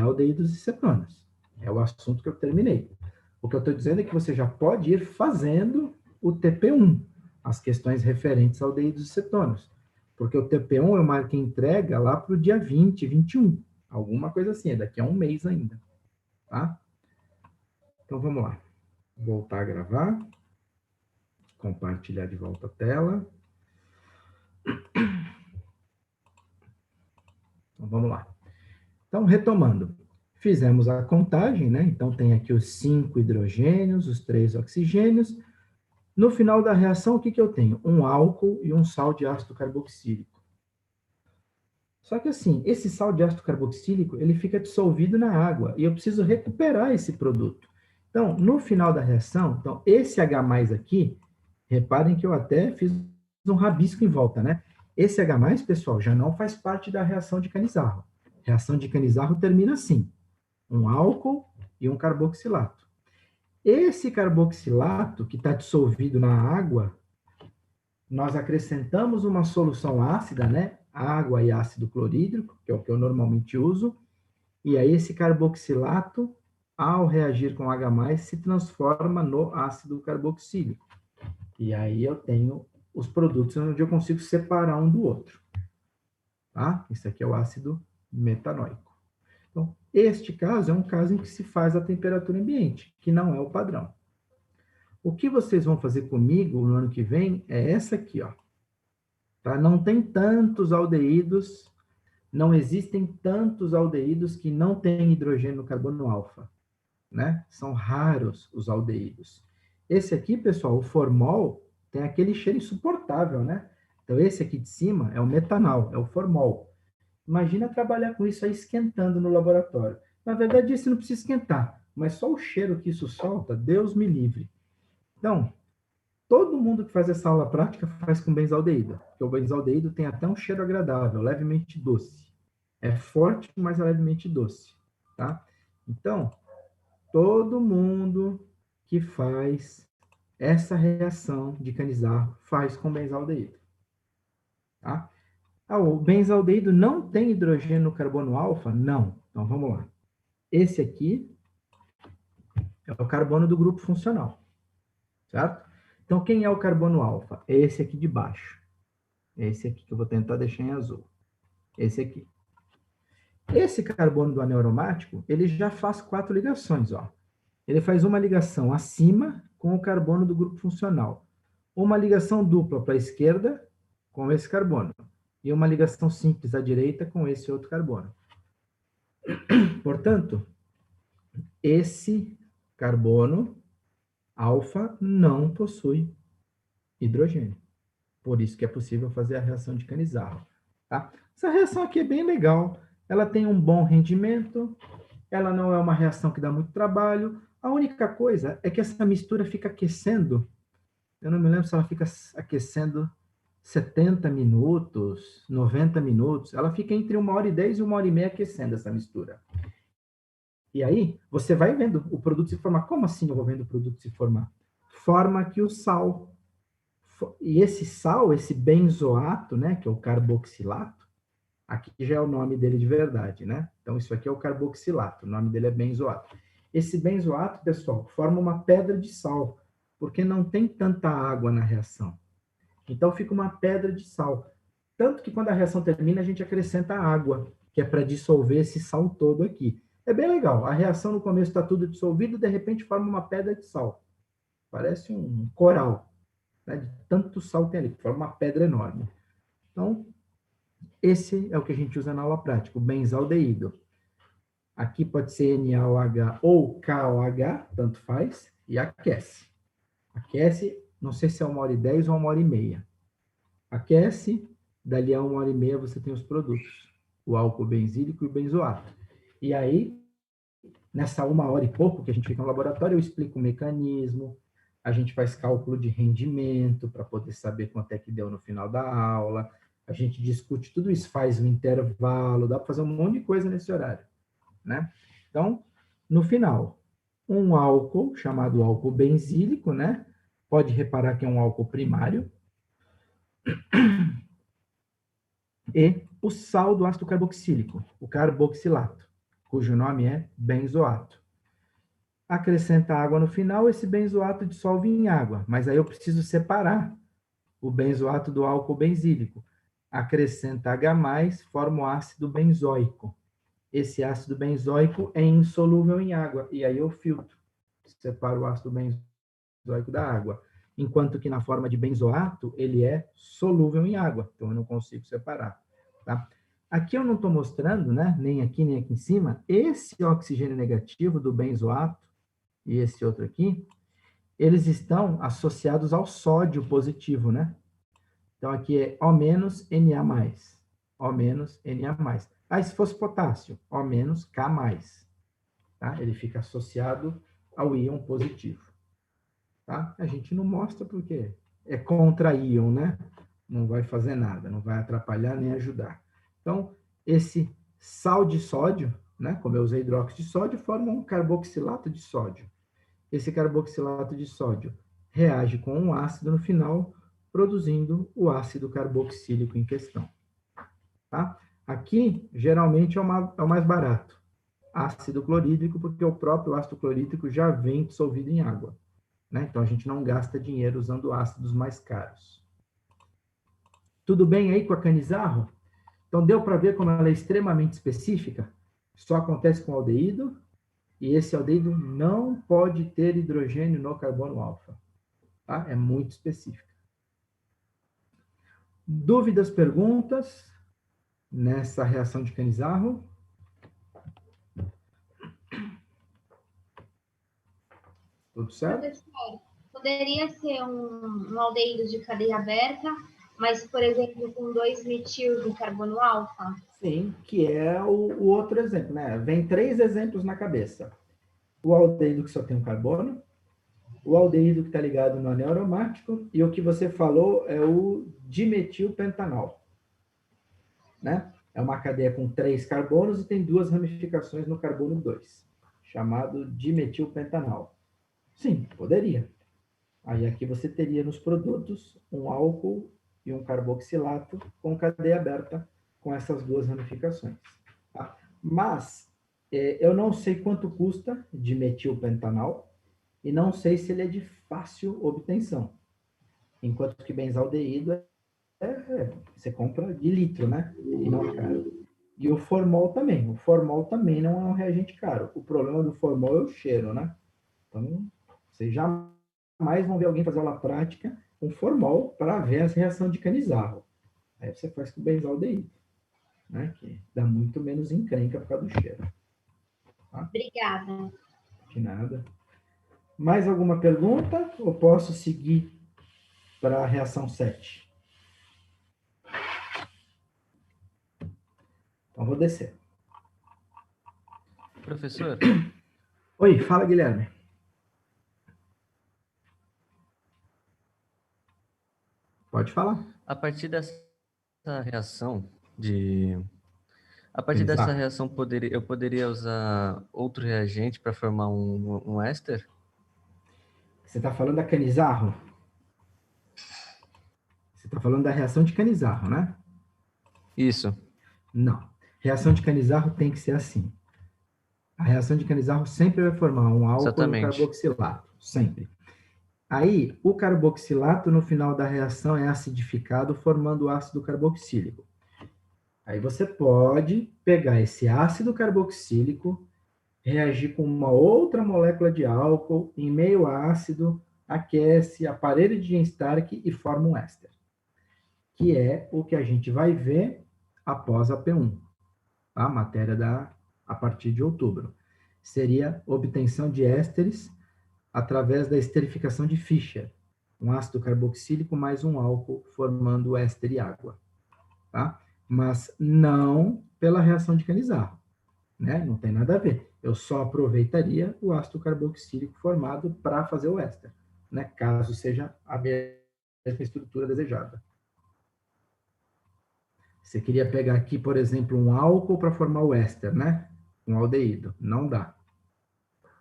aldeídos e cetonas. É o assunto que eu terminei. O que eu estou dizendo é que você já pode ir fazendo o TP1, as questões referentes a aldeídos e cetonas. Porque o TP1 eu marquei entrega lá para o dia 20, 21. Alguma coisa assim, é daqui a um mês ainda. Tá? Então vamos lá. Voltar a gravar. Compartilhar de volta a tela. Então vamos lá. Então, retomando. Fizemos a contagem, né? Então, tem aqui os 5 hidrogênios, os 3 oxigênios. No final da reação, o que eu tenho? Um álcool e um sal de ácido carboxílico. Só que assim, esse sal de ácido carboxílico, ele fica dissolvido na água, e eu preciso recuperar esse produto. Então, no final da reação, então, esse H+, aqui, reparem que eu até fiz um rabisco em volta, né? Esse H+, pessoal, já não faz parte da reação de Cannizzaro. A reação de Cannizzaro termina assim: um álcool e um carboxilato. Esse carboxilato, que está dissolvido na água, nós acrescentamos uma solução ácida, né? Água e ácido clorídrico, que é o que eu normalmente uso, e aí esse carboxilato, ao reagir com H+, se transforma no ácido carboxílico. E aí eu tenho os produtos onde eu consigo separar um do outro. Tá? Isso aqui é o ácido metanoico. Então, este caso é um caso em que se faz a temperatura ambiente, que não é o padrão. O que vocês vão fazer comigo no ano que vem é essa aqui, ó. Tá? Não tem tantos aldeídos, não existem tantos aldeídos que não têm hidrogênio no carbono alfa, né? São raros os aldeídos. Esse aqui, pessoal, o formol, tem aquele cheiro insuportável, né? Então, esse aqui de cima é o metanol, é o formol. Imagina trabalhar com isso aí esquentando no laboratório. Na verdade, esse não precisa esquentar, mas só o cheiro que isso solta, Deus me livre. Então, todo mundo que faz essa aula prática faz com benzaldeído, porque o benzaldeído tem até um cheiro agradável, levemente doce. É forte, mas é levemente doce, tá? Então, todo mundo que faz essa reação de Cannizzaro faz com benzaldeído, tá? O benzaldeído não tem hidrogênio no carbono alfa? Não. Então, vamos lá. Esse aqui é o carbono do grupo funcional, certo? Então, quem é o carbono alfa? É esse aqui de baixo. Esse aqui que eu vou tentar deixar em azul. Esse aqui. Esse carbono do anel aromático, ele já faz 4 ligações, ó. Ele faz uma ligação acima com o carbono do grupo funcional. Uma ligação dupla para a esquerda com esse carbono. E uma ligação simples à direita com esse outro carbono. Portanto, esse carbono alfa não possui hidrogênio. Por isso que é possível fazer a reação de Cannizzaro. Tá? Essa reação aqui é bem legal. Ela tem um bom rendimento. Ela não é uma reação que dá muito trabalho. A única coisa é que essa mistura fica aquecendo. Eu não me lembro se ela fica aquecendo 70 minutos, 90 minutos. Ela fica entre 1h10 e 1h30 aquecendo essa mistura. E aí, você vai vendo o produto se formar. Como assim eu vou vendo o produto se formar? Forma que o sal... E esse sal, esse benzoato, né, que é o carboxilato, aqui já é o nome dele de verdade, né? Então, isso aqui é o carboxilato, o nome dele é benzoato. Esse benzoato, pessoal, forma uma pedra de sal, porque não tem tanta água na reação. Então, fica uma pedra de sal. Tanto que quando a reação termina, a gente acrescenta água, que é para dissolver esse sal todo aqui. É bem legal. A reação no começo está tudo dissolvido, de repente forma uma pedra de sal. Parece um coral. Né, de tanto sal tem ali, que forma uma pedra enorme. Então, esse é o que a gente usa na aula prática, o benzaldeído. Aqui pode ser NaOH ou KOH, tanto faz, e aquece. Aquece, não sei se é 1h10 ou 1h30. Aquece, dali a 1h30 você tem os produtos, o álcool benzílico e o benzoato. E aí, nessa 1h e pouco que a gente fica no laboratório, eu explico o mecanismo, a gente faz cálculo de rendimento para poder saber quanto é que deu no final da aula. A gente discute tudo isso, faz um intervalo, dá para fazer um monte de coisa nesse horário, né? Então, no final, um álcool chamado álcool benzílico, né? Pode reparar que é um álcool primário. E o sal do ácido carboxílico, o carboxilato, cujo nome é benzoato. Acrescenta água no final, esse benzoato dissolve em água, mas aí eu preciso separar o benzoato do álcool benzílico. Acrescenta H+, forma o ácido benzoico. Esse ácido benzoico é insolúvel em água, e aí eu filtro, separo o ácido benzoico da água. Enquanto que na forma de benzoato, ele é solúvel em água, então eu não consigo separar. Tá? Aqui eu não estou mostrando, né, nem aqui em cima, esse oxigênio negativo do benzoato, e esse outro aqui, eles estão associados ao sódio positivo, né? Então, aqui é O-Na+, O-Na+. Aí, se fosse potássio, O-K+, tá? Ele fica associado ao íon positivo, tá? A gente não mostra porque é contra íon, né? Não vai fazer nada, não vai atrapalhar nem ajudar. Então, esse sal de sódio, né? Como eu usei hidróxido de sódio, forma um carboxilato de sódio. Esse carboxilato de sódio reage com um ácido no final, produzindo o ácido carboxílico em questão. Tá? Aqui, geralmente, é o mais barato. Ácido clorídrico, porque o próprio ácido clorídrico já vem dissolvido em água. Né? Então, a gente não gasta dinheiro usando ácidos mais caros. Tudo bem aí com a Cannizzaro? Então, deu para ver como ela é extremamente específica? Só acontece com o aldeído. E esse aldeído não pode ter hidrogênio no carbono alfa. Tá? É muito específica. Dúvidas, perguntas nessa reação de Cannizzaro? Tudo certo? Professor, poderia ser um aldeído de cadeia aberta, mas, por exemplo, com 2-metil de carbono alfa? Sim, que é o outro exemplo, né? Vem 3 exemplos na cabeça. O aldeído que só tem um carbono, o aldeído que está ligado no anel aromático, e o que você falou é o dimetilpentanol. Né? É uma cadeia com 3 carbonos e tem 2 ramificações no carbono 2, chamado dimetilpentanol. Sim, poderia. Aí aqui você teria nos produtos um álcool e um carboxilato com cadeia aberta com essas 2 ramificações. Tá? Mas eu não sei quanto custa dimetilpentanol e não sei se ele é de fácil obtenção. Enquanto que benzaldeído você compra de litro, né? E não é caro. E o formol também. O formol também não é um reagente caro. O problema do formol é o cheiro, né? Então, vocês jamais vão ver alguém fazer aula prática com formol para ver essa reação de Cannizzaro. Aí você faz com o benzaldeído, né? Que dá muito menos encrenca por causa do cheiro. Obrigada. De nada. Mais alguma pergunta? Ou posso seguir para a reação 7? Então, vou descer. Professor, Oi, fala, Guilherme. Pode falar. a partir dessa reação de... A partir Exato. dessa reação, eu poderia usar outro reagente para formar um éster? Você está falando da Canizarro? Você está falando da reação de Canizarro, né? Isso. Não. Reação de Canizarro tem que ser assim. A reação de Canizarro sempre vai formar um álcool e um Exatamente. carboxilato. Sempre. Aí, o carboxilato, no final da reação, é acidificado, formando o ácido carboxílico. Aí você pode pegar esse ácido carboxílico, reagir com uma outra molécula de álcool em meio ácido, aquece, aparelho de Jens-Stark e forma um éster. Que é o que a gente vai ver após a P1. A matéria a partir de outubro. Seria obtenção de ésteres através da esterificação de Fischer. Um ácido carboxílico mais um álcool formando éster e água. Tá? Mas não pela reação de Canizarro, né? Não tem nada a ver. Eu só aproveitaria o ácido carboxílico formado para fazer o éster, né? Caso seja a mesma estrutura desejada. Você queria pegar aqui, por exemplo, um álcool para formar o éster, né? Um aldeído. Não dá.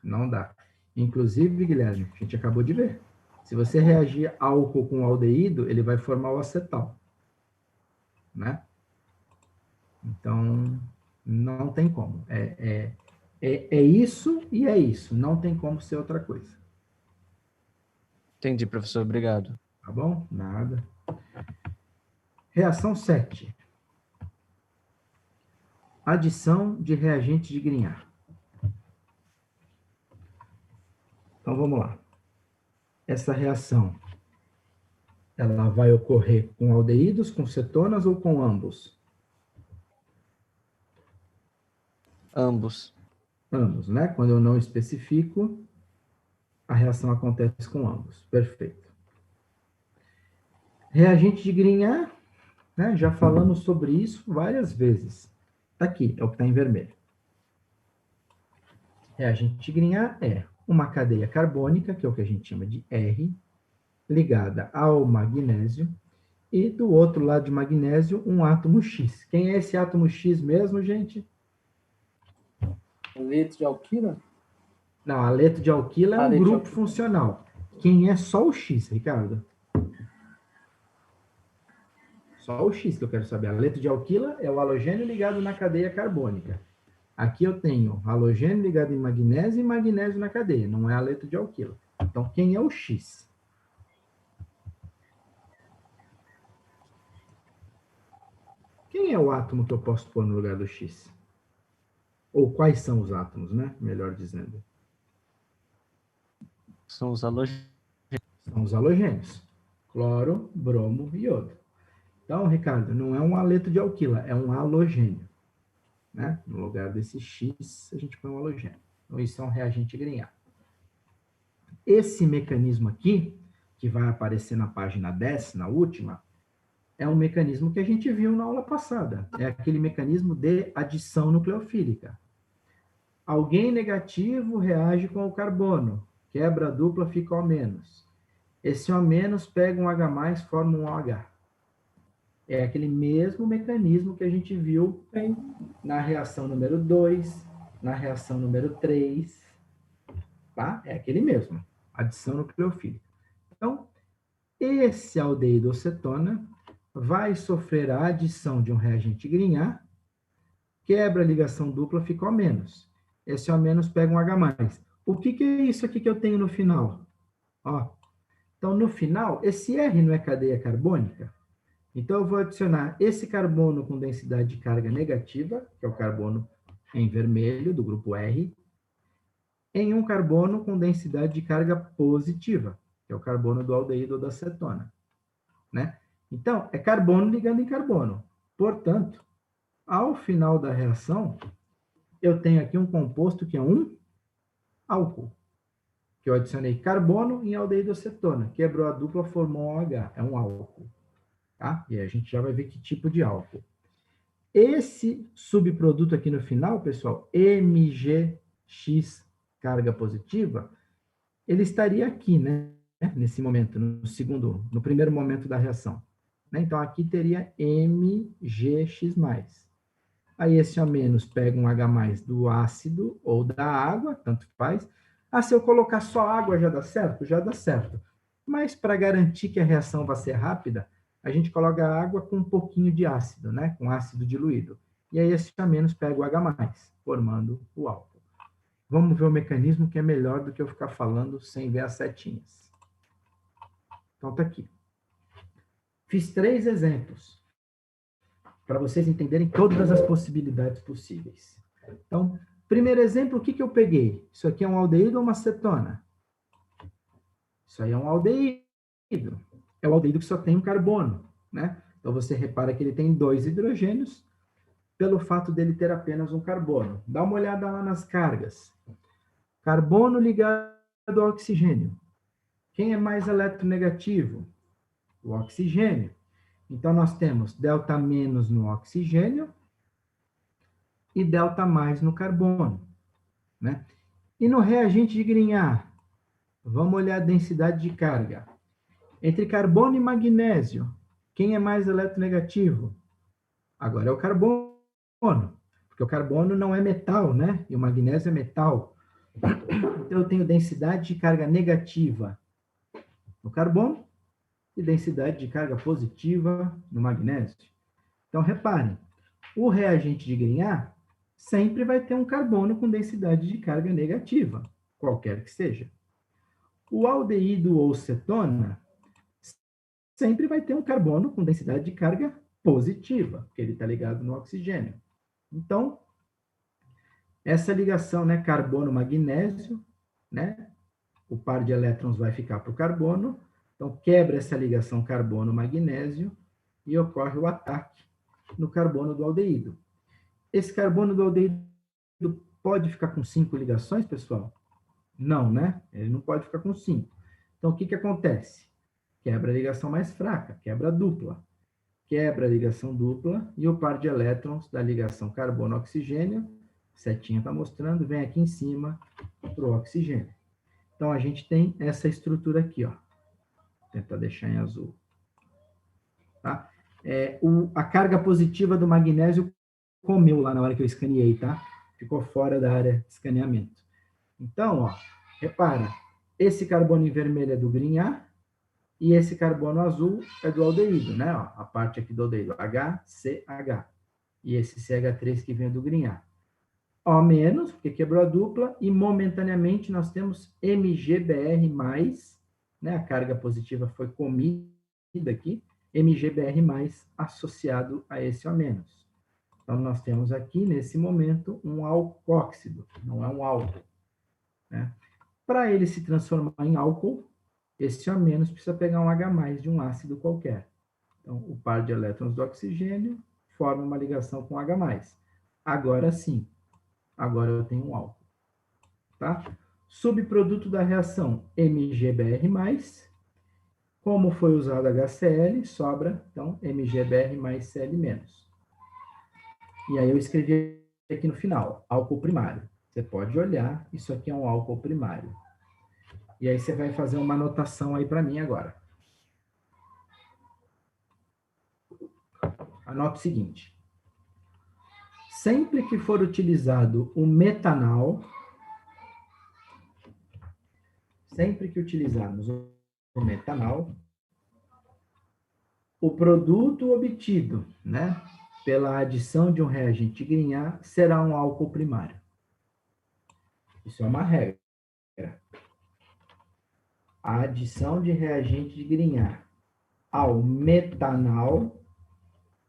Não dá. Inclusive, Guilherme, a gente acabou de ver. Se você reagir álcool com aldeído, ele vai formar o acetal, né? Então, não tem como. É isso e é isso. Não tem como ser outra coisa. Entendi, professor. Obrigado. Tá bom? Nada. Reação 7. Adição de reagente de Grignard. Então, vamos lá. Essa reação, ela vai ocorrer com aldeídos, com cetonas ou com ambos? Ambos. Ambos, né? Quando eu não especifico, a reação acontece com ambos. Perfeito. Reagente de Grignard, né? Já falamos sobre isso várias vezes. Tá aqui, é o que está em vermelho. Reagente de Grignard é uma cadeia carbônica, que é o que a gente chama de R, ligada ao magnésio, e do outro lado de magnésio, um átomo X. Quem é esse átomo X mesmo, gente? Aleto de alquila? Não, aleto de alquila é um Aleto de grupo alquila. funcional. Quem é só o X, Ricardo? Só o X que eu quero saber. Aleto de alquila é o halogênio ligado na cadeia carbônica. Aqui eu tenho halogênio ligado em magnésio e magnésio na cadeia. Não é aleto de alquila. Então, quem é o X? Quem é o átomo que eu posso pôr no lugar do X? Ou quais são os átomos, né? Melhor dizendo. São os halogênios. São os halogênios. Cloro, bromo e iodo. Então, Ricardo, não é um aleto de alquila, é um halogênio. Né? No lugar desse X, a gente põe um halogênio. Então, isso é um reagente Grignard. Esse mecanismo aqui, que vai aparecer na página 10, na última, é um mecanismo que a gente viu na aula passada. É aquele mecanismo de adição nucleofílica. Alguém negativo reage com o carbono. Quebra a dupla, fica O-. Esse O- pega um H+, forma um OH. É aquele mesmo mecanismo que a gente viu na reação número 2, na reação número 3. Tá? É aquele mesmo. Adição nucleofílica. Então, esse aldeído ou cetona vai sofrer a adição de um reagente Grignard, quebra a ligação dupla, fica O-. Esse O- pega um H+. O que é isso aqui que eu tenho no final? Ó. Então, no final, esse R não é cadeia carbônica? Então, eu vou adicionar esse carbono com densidade de carga negativa, que é o carbono em vermelho, do grupo R, em um carbono com densidade de carga positiva, que é o carbono do aldeído ou da cetona. Né? Então, é carbono ligando em carbono. Portanto, ao final da reação, eu tenho aqui um composto que é um álcool, que eu adicionei carbono em aldeído acetona. Quebrou a dupla, formou um OH, é um álcool. Tá? E aí a gente já vai ver que tipo de álcool. Esse subproduto aqui no final, pessoal, MgX carga positiva, ele estaria aqui, né? Nesse momento, no primeiro momento da reação. Então, aqui teria MgX+. Aí esse O- pega um H+ do ácido ou da água, tanto faz. Ah, se eu colocar só água já dá certo? Já dá certo. Mas para garantir que a reação vai ser rápida, a gente coloca água com um pouquinho de ácido, né? Com ácido diluído. E aí esse O- pega o H+, formando o álcool. Vamos ver o mecanismo que é melhor do que eu ficar falando sem ver as setinhas. Então tá aqui. Fiz 3 exemplos para vocês entenderem todas as possibilidades possíveis. Então, primeiro exemplo, o que eu peguei? Isso aqui é um aldeído ou uma acetona? Isso aí é um aldeído. É o aldeído que só tem um carbono, né? Então, você repara que ele tem 2 hidrogênios, pelo fato dele ter apenas um carbono. Dá uma olhada lá nas cargas. Carbono ligado ao oxigênio. Quem é mais eletronegativo? O oxigênio. Então, nós temos delta- no oxigênio e delta- no carbono, né? E no reagente de Grignard, vamos olhar a densidade de carga. Entre carbono e magnésio, quem é mais eletronegativo? Agora é o carbono, porque o carbono não é metal, né? E o magnésio é metal. Então, eu tenho densidade de carga negativa no carbono e densidade de carga positiva no magnésio. Então, reparem, o reagente de Grignard sempre vai ter um carbono com densidade de carga negativa, qualquer que seja. O aldeído ou cetona sempre vai ter um carbono com densidade de carga positiva, porque ele está ligado no oxigênio. Então, essa ligação, né, carbono-magnésio, né, o par de elétrons vai ficar para o carbono, então quebra essa ligação carbono-magnésio e ocorre o ataque no carbono do aldeído. Esse carbono do aldeído pode ficar com 5 ligações, pessoal? Não, né? Ele não pode ficar com 5. Então, o que acontece? Quebra a ligação mais fraca, quebra a dupla. Quebra a ligação dupla e o par de elétrons da ligação carbono-oxigênio, setinha está mostrando, vem aqui em cima para o oxigênio. Então, a gente tem essa estrutura aqui, ó. Vou tentar deixar em azul. Tá? A carga positiva do magnésio comeu lá na hora que eu escaneei, tá? Ficou fora da área de escaneamento. Então, ó, repara, esse carbono em vermelho é do Grignard e esse carbono azul é do aldeído, né? Ó, a parte aqui do aldeído, HCH. E esse CH3 que vem do Grignard. O-, porque quebrou a dupla, e momentaneamente nós temos MgBr+, né? A carga positiva foi comida aqui, MgBr+, associado a esse O-. Então, nós temos aqui, nesse momento, um alcóxido, não é um álcool. Né? Para ele se transformar em álcool, esse O- precisa pegar um H+ de um ácido qualquer. Então, o par de elétrons do oxigênio forma uma ligação com H+. Agora sim, agora eu tenho um álcool. Tá? Subproduto da reação, MgBr+. Como foi usado HCl, sobra, então, MgBr mais Cl-. E aí eu escrevi aqui no final, álcool primário. Você pode olhar, isso aqui é um álcool primário. E aí você vai fazer uma anotação aí para mim agora. Anota o seguinte. Sempre que for utilizado o metanal, sempre que utilizarmos o metanal, o produto obtido, né, pela adição de um reagente de Grignard será um álcool primário. Isso é uma regra. A adição de reagente de Grignard ao metanal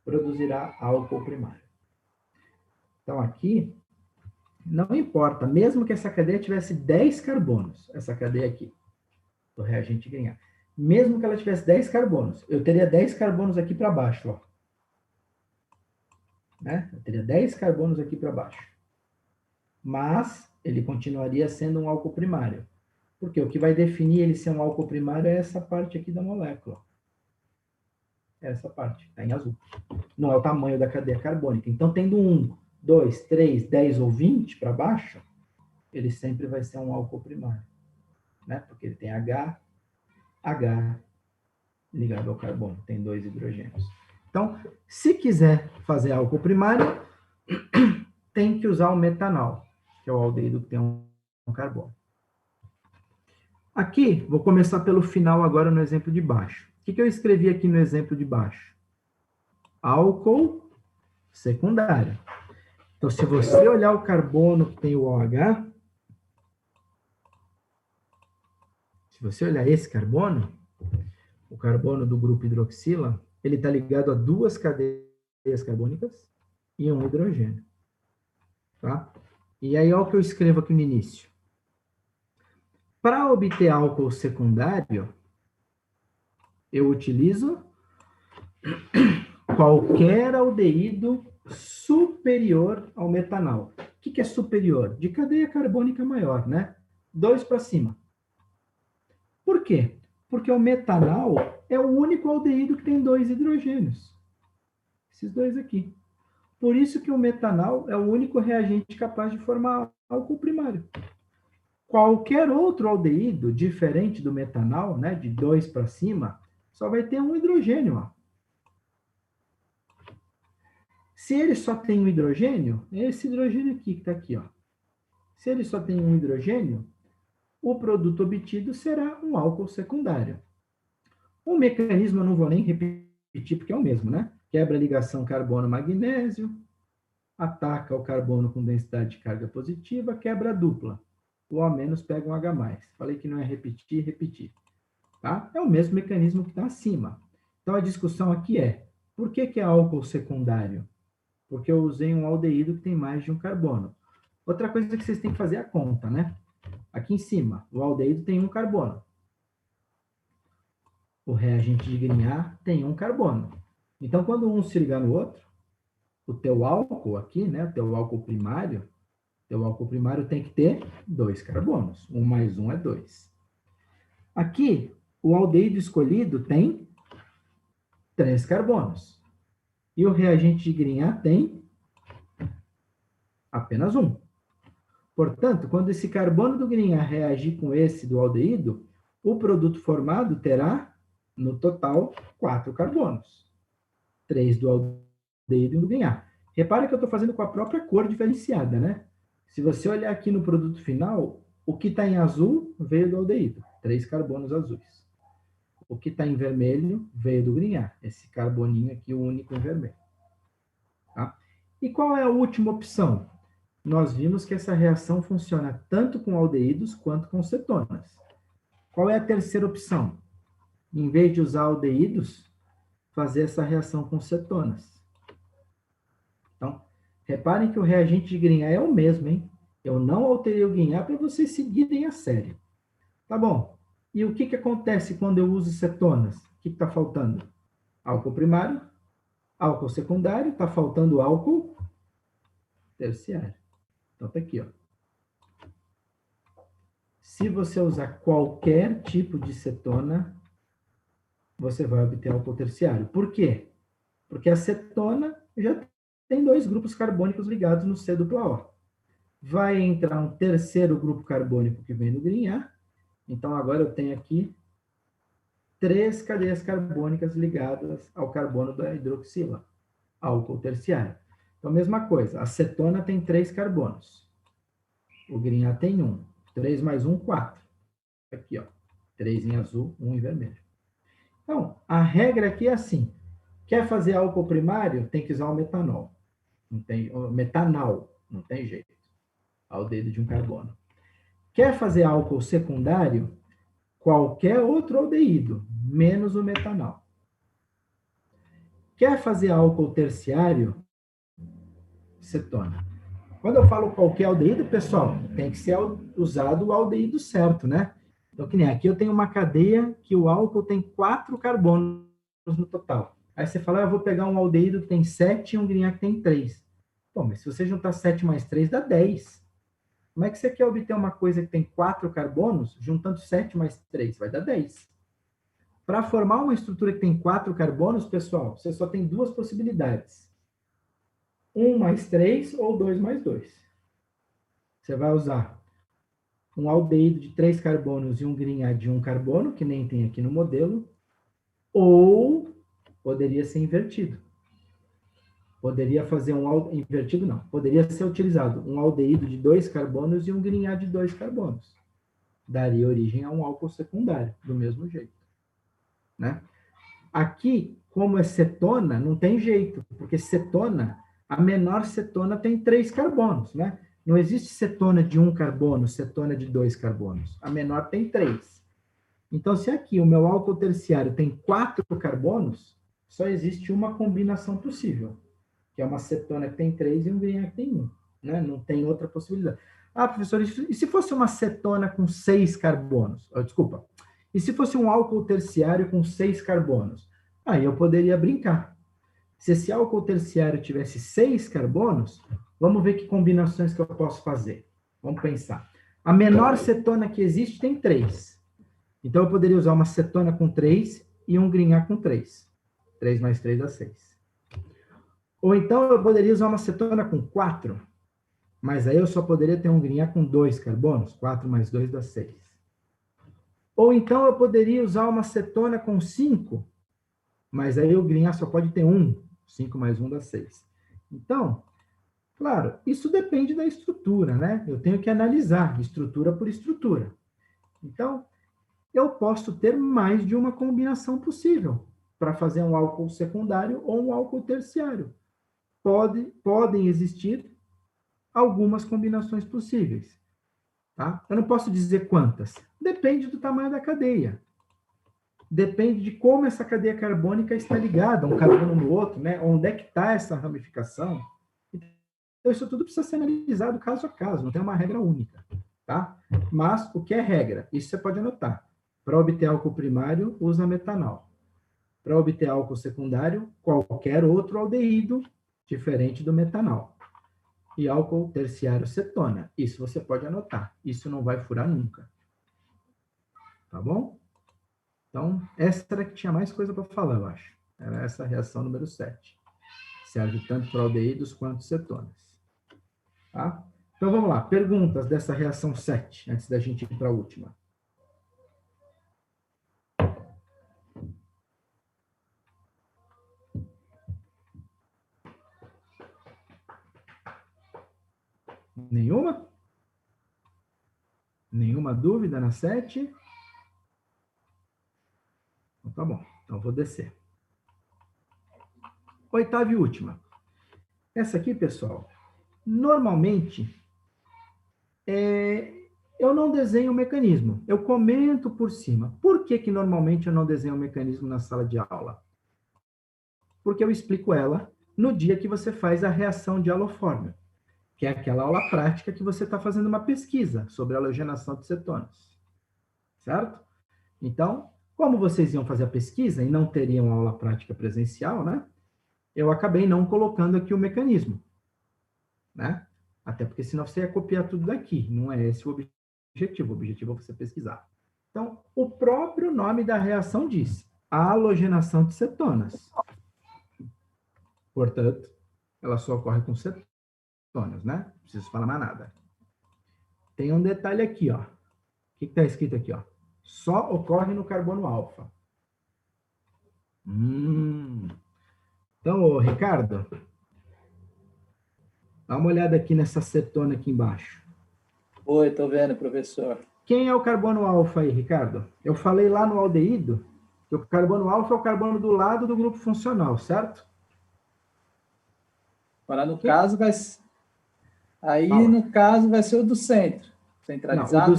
produzirá álcool primário. Então, aqui, não importa, mesmo que essa cadeia tivesse 10 carbonos, essa cadeia aqui, do reagente de Grignard. mesmo que ela tivesse 10 carbonos, eu teria 10 carbonos aqui para baixo, ó. Né? Eu teria 10 carbonos aqui para baixo. Mas ele continuaria sendo um álcool primário. Porque o que vai definir ele ser um álcool primário é essa parte aqui da molécula. Essa parte, está em azul. Não é o tamanho da cadeia carbônica. Então, tendo 1, 2, 3, 10 ou 20 para baixo, ele sempre vai ser um álcool primário. Né? Porque ele tem H ligado ao carbono, tem 2 hidrogênios. Então, se quiser fazer álcool primário, tem que usar o metanol, que é o aldeído que tem um carbono. Aqui, vou começar pelo final agora no exemplo de baixo. O que eu escrevi aqui no exemplo de baixo? Álcool secundário. Então, se você olhar o carbono que tem o OH, se você olhar esse carbono, o carbono do grupo hidroxila, ele está ligado a 2 cadeias carbônicas e um hidrogênio. Tá? E aí, olha o que eu escrevo aqui no início. Para obter álcool secundário, eu utilizo qualquer aldeído superior ao metanol. O que é superior? De cadeia carbônica maior, né? 2 para cima. Por quê? Porque o metanol é o único aldeído que tem 2 hidrogênios. Esses 2 aqui. Por isso que o metanol é o único reagente capaz de formar álcool primário. Qualquer outro aldeído, diferente do metanol, né, de 2 para cima, só vai ter um hidrogênio. Ó. Se ele só tem um hidrogênio, é esse hidrogênio aqui que está aqui. Ó. Se ele só tem um hidrogênio, o produto obtido será um álcool secundário. O mecanismo eu não vou nem repetir, porque é o mesmo, né? Quebra a ligação carbono-magnésio, ataca o carbono com densidade de carga positiva, quebra a dupla. O O- pega um H+. Falei que não é repetir. Tá? É o mesmo mecanismo que está acima. Então, a discussão aqui é, por que é álcool secundário? Porque eu usei um aldeído que tem mais de um carbono. Outra coisa que vocês têm que fazer é a conta, né? Aqui em cima, o aldeído tem um carbono. O reagente de Grignard tem um carbono. Então, quando um se ligar no outro, o teu álcool aqui, né? O teu álcool primário tem que ter 2 carbonos. 1 mais 1 é 2. Aqui, o aldeído escolhido tem 3 carbonos. E o reagente de Grignard tem apenas 1. Portanto, quando esse carbono do Grignard reagir com esse do aldeído, o produto formado terá, no total, 4 carbonos. 3 do aldeído e um do Grignard. Repara que eu estou fazendo com a própria cor diferenciada, né? Se você olhar aqui no produto final, o que está em azul veio do aldeído, 3 carbonos azuis. O que está em vermelho veio do Grignard, esse carboninho aqui, o único em vermelho. Tá? E qual é a última opção? Nós vimos que essa reação funciona tanto com aldeídos quanto com cetonas. Qual é a terceira opção? Em vez de usar aldeídos, fazer essa reação com cetonas. Então, reparem que o reagente de Grignard é o mesmo, hein? Eu não alterei o Grignard para vocês seguirem a série. Tá bom. E o que acontece quando eu uso cetonas? O que está faltando? Álcool primário, álcool secundário, está faltando álcool terciário. Então, está aqui, ó. Se você usar qualquer tipo de cetona, você vai obter álcool terciário. Por quê? Porque a cetona já tem 2 grupos carbônicos ligados no C+O. Vai entrar um terceiro grupo carbônico que vem do Grignard. Então, agora eu tenho aqui 3 cadeias carbônicas ligadas ao carbono da hidroxila, álcool terciário. Então, mesma coisa, a cetona tem 3 carbonos. O Grignard tem 1. 3 mais 1, 4. Aqui, ó. 3 em azul, 1 em vermelho. Então, a regra aqui é assim. Quer fazer álcool primário? Tem que usar o metanol. Metanol, não tem jeito. Aldeído de um carbono. Quer fazer álcool secundário? Qualquer outro aldeído, menos o metanol. Quer fazer álcool terciário? Cetona. Quando eu falo qualquer aldeído, pessoal, tem que ser usado o aldeído certo, né? Então, que nem aqui eu tenho uma cadeia que o álcool tem 4 carbonos no total. Aí você fala, eu vou pegar um aldeído que tem 7 e um guirinha que tem 3. Bom, mas se você juntar 7 mais 3, dá 10. Como é que você quer obter uma coisa que tem 4 carbonos, juntando 7 mais 3? Vai dar 10. Para formar uma estrutura que tem 4 carbonos, pessoal, você só tem 2 possibilidades. 1 mais 3 ou 2 mais 2. Você vai usar um aldeído de 3 carbonos e um guirinha de 1 carbono, que nem tem aqui no modelo, ou poderia ser invertido. Poderia fazer invertido, não. Poderia ser utilizado um aldeído de 2 carbonos e um guirinha de 2 carbonos. Daria origem a um álcool secundário, do mesmo jeito. Né? Aqui, como é cetona, não tem jeito, porque cetona, a menor cetona tem 3 carbonos, né? Não existe cetona de 1 carbono, cetona de 2 carbonos. A menor tem 3. Então, se aqui o meu álcool terciário tem 4 carbonos, só existe uma combinação possível, que é uma cetona que tem 3 e um guirinha que tem 1. Né? Não tem outra possibilidade. Ah, professor, e se fosse uma cetona com 6 carbonos? Desculpa. E se fosse um álcool terciário com 6 carbonos? Aí eu poderia brincar. Se esse álcool terciário tivesse 6 carbonos, vamos ver que combinações que eu posso fazer. Vamos pensar. A menor cetona que existe tem 3. Então, eu poderia usar uma cetona com 3 e um guirinha com 3. 3 mais 3 dá 6. Ou então, eu poderia usar uma cetona com 4. Mas aí eu só poderia ter um guirinha com 2 carbonos. 4 mais 2 dá 6. Ou então, eu poderia usar uma cetona com 5. Mas aí o guirinha só pode ter 1. 5 mais 1 dá 6. Então, claro, isso depende da estrutura, né? Eu tenho que analisar estrutura por estrutura. Então, eu posso ter mais de uma combinação possível para fazer um álcool secundário ou um álcool terciário. Podem existir algumas combinações possíveis. Tá? Eu não posso dizer quantas. Depende do tamanho da cadeia. Depende de como essa cadeia carbônica está ligada, um carbono no outro, né? Onde é que está essa ramificação. Então, isso tudo precisa ser analisado caso a caso, não tem uma regra única. Tá? Mas, o que é regra? Isso você pode anotar. Para obter álcool primário, usa metanol. Para obter álcool secundário, qualquer outro aldeído diferente do metanol. E álcool terciário, cetona. Isso você pode anotar. Isso não vai furar nunca. Tá bom? Então, essa era que tinha mais coisa para falar, eu acho. Era essa a reação número 7. Serve tanto para aldeídos quanto cetonas. Tá? Então, vamos lá. Perguntas dessa reação 7, antes da gente ir para a última. Nenhuma? Nenhuma dúvida na 7? Então, tá bom. Então, vou descer. 8ª e última. Essa aqui, pessoal, normalmente, eu não desenho o mecanismo. Eu comento por cima. Por que normalmente eu não desenho o mecanismo na sala de aula? Porque eu explico ela no dia que você faz a reação de halofórmio, que é aquela aula prática que você está fazendo uma pesquisa sobre a halogenação de cetonas. Certo? Então, como vocês iam fazer a pesquisa e não teriam aula prática presencial, né? Eu acabei não colocando aqui o mecanismo. Né? Até porque senão você ia copiar tudo daqui. Não é esse o objetivo. O objetivo é você pesquisar. Então, o próprio nome da reação diz halogenação de cetonas. Portanto, ela só ocorre com cetonas, né? Não preciso falar mais nada. Tem um detalhe aqui, ó. O que está escrito aqui, ó? Só ocorre no carbono alfa. Então, ô, Ricardo, dá uma olhada aqui nessa cetona aqui embaixo. Oi, tô vendo, professor. Quem é o carbono alfa aí, Ricardo? Eu falei lá no aldeído que o carbono alfa é o carbono do lado do grupo funcional, certo? Agora, no caso, vai... Aí, Fala. no caso, vai ser o do centro. Centralizado? Não,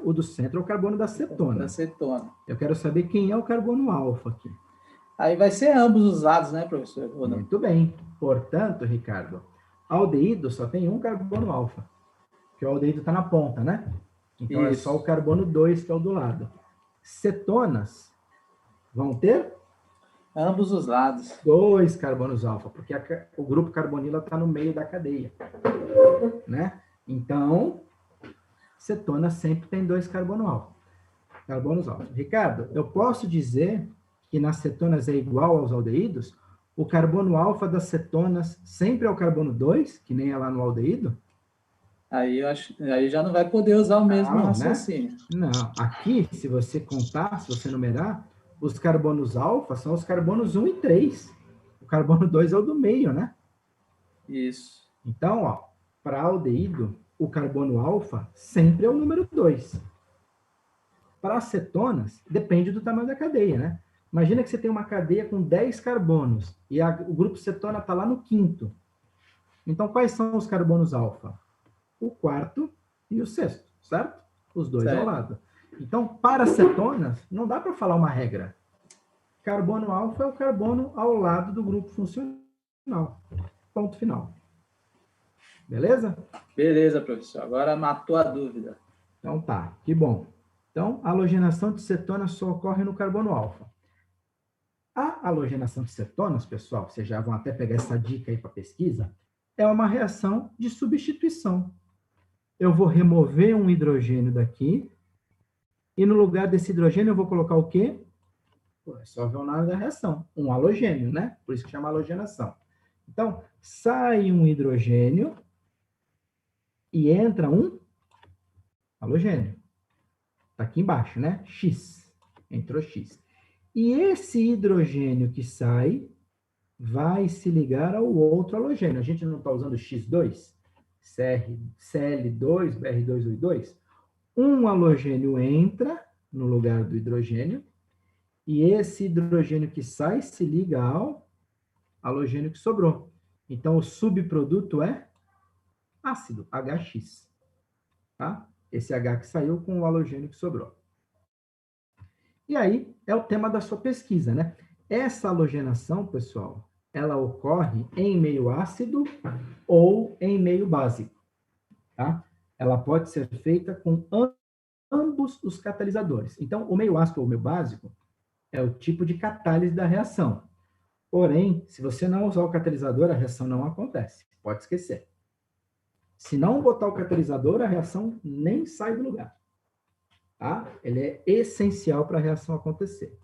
o do centro é o carbono da cetona. Da cetona. Eu quero saber quem é o carbono alfa aqui. Aí vai ser ambos os lados, né, professor? Ou não? Muito bem. Portanto, Ricardo, aldeído só tem um carbono alfa, que o aldeído está na ponta, né? Então, é só o carbono 2 que é o do lado. Cetonas vão ter Ambos os lados. 2 carbonos alfa, porque o grupo carbonila está no meio da cadeia, né? Então, cetona sempre tem 2 carbonos alfa. Ricardo, eu posso dizer que nas cetonas é igual aos aldeídos? O carbono alfa das cetonas sempre é o carbono 2, que nem é lá no aldeído? Aí já não vai poder usar o mesmo Não, raciocínio. Né? Não, aqui, se você contar, se você numerar, os carbonos alfa são os carbonos 1 e 3. O carbono 2 é o do meio, né? Isso. Então, ó, para aldeído, o carbono alfa sempre é o número 2. Para acetonas, depende do tamanho da cadeia, né? Imagina que você tem uma cadeia com 10 carbonos e o grupo cetona está lá no 5º. Então, quais são os carbonos alfa? O 4º e o 6º, certo? Os 2 ao lado. Então, para cetonas, não dá para falar uma regra. Carbono alfa é o carbono ao lado do grupo funcional. Ponto final. Beleza? Beleza, professor. Agora matou a dúvida. Então tá, que bom. Então, a halogenação de cetonas só ocorre no carbono alfa. A halogenação de cetonas, pessoal, vocês já vão até pegar essa dica aí para pesquisa, é uma reação de substituição. Eu vou remover um hidrogênio daqui e no lugar desse hidrogênio eu vou colocar o quê? É só ver o nome da reação. Um halogênio, né? Por isso que chama halogenação. Então, sai um hidrogênio e entra um halogênio. Está aqui embaixo, né? X. Entrou X. E esse hidrogênio que sai vai se ligar ao outro halogênio. A gente não está usando X2? Cl2, Br2O2? Um halogênio entra no lugar do hidrogênio e esse hidrogênio que sai se liga ao halogênio que sobrou. Então, o subproduto é ácido, HX. Tá? Esse H que saiu com o halogênio que sobrou. E aí, é o tema da sua pesquisa, né? Essa halogenação, pessoal, ela ocorre em meio ácido ou em meio básico, tá? Ela pode ser feita com ambos os catalisadores. Então, o meio ácido ou o meio básico é o tipo de catálise da reação. Porém, se você não usar o catalisador, a reação não acontece. Pode esquecer. Se não botar o catalisador, a reação nem sai do lugar. Tá? Ele é essencial para a reação acontecer.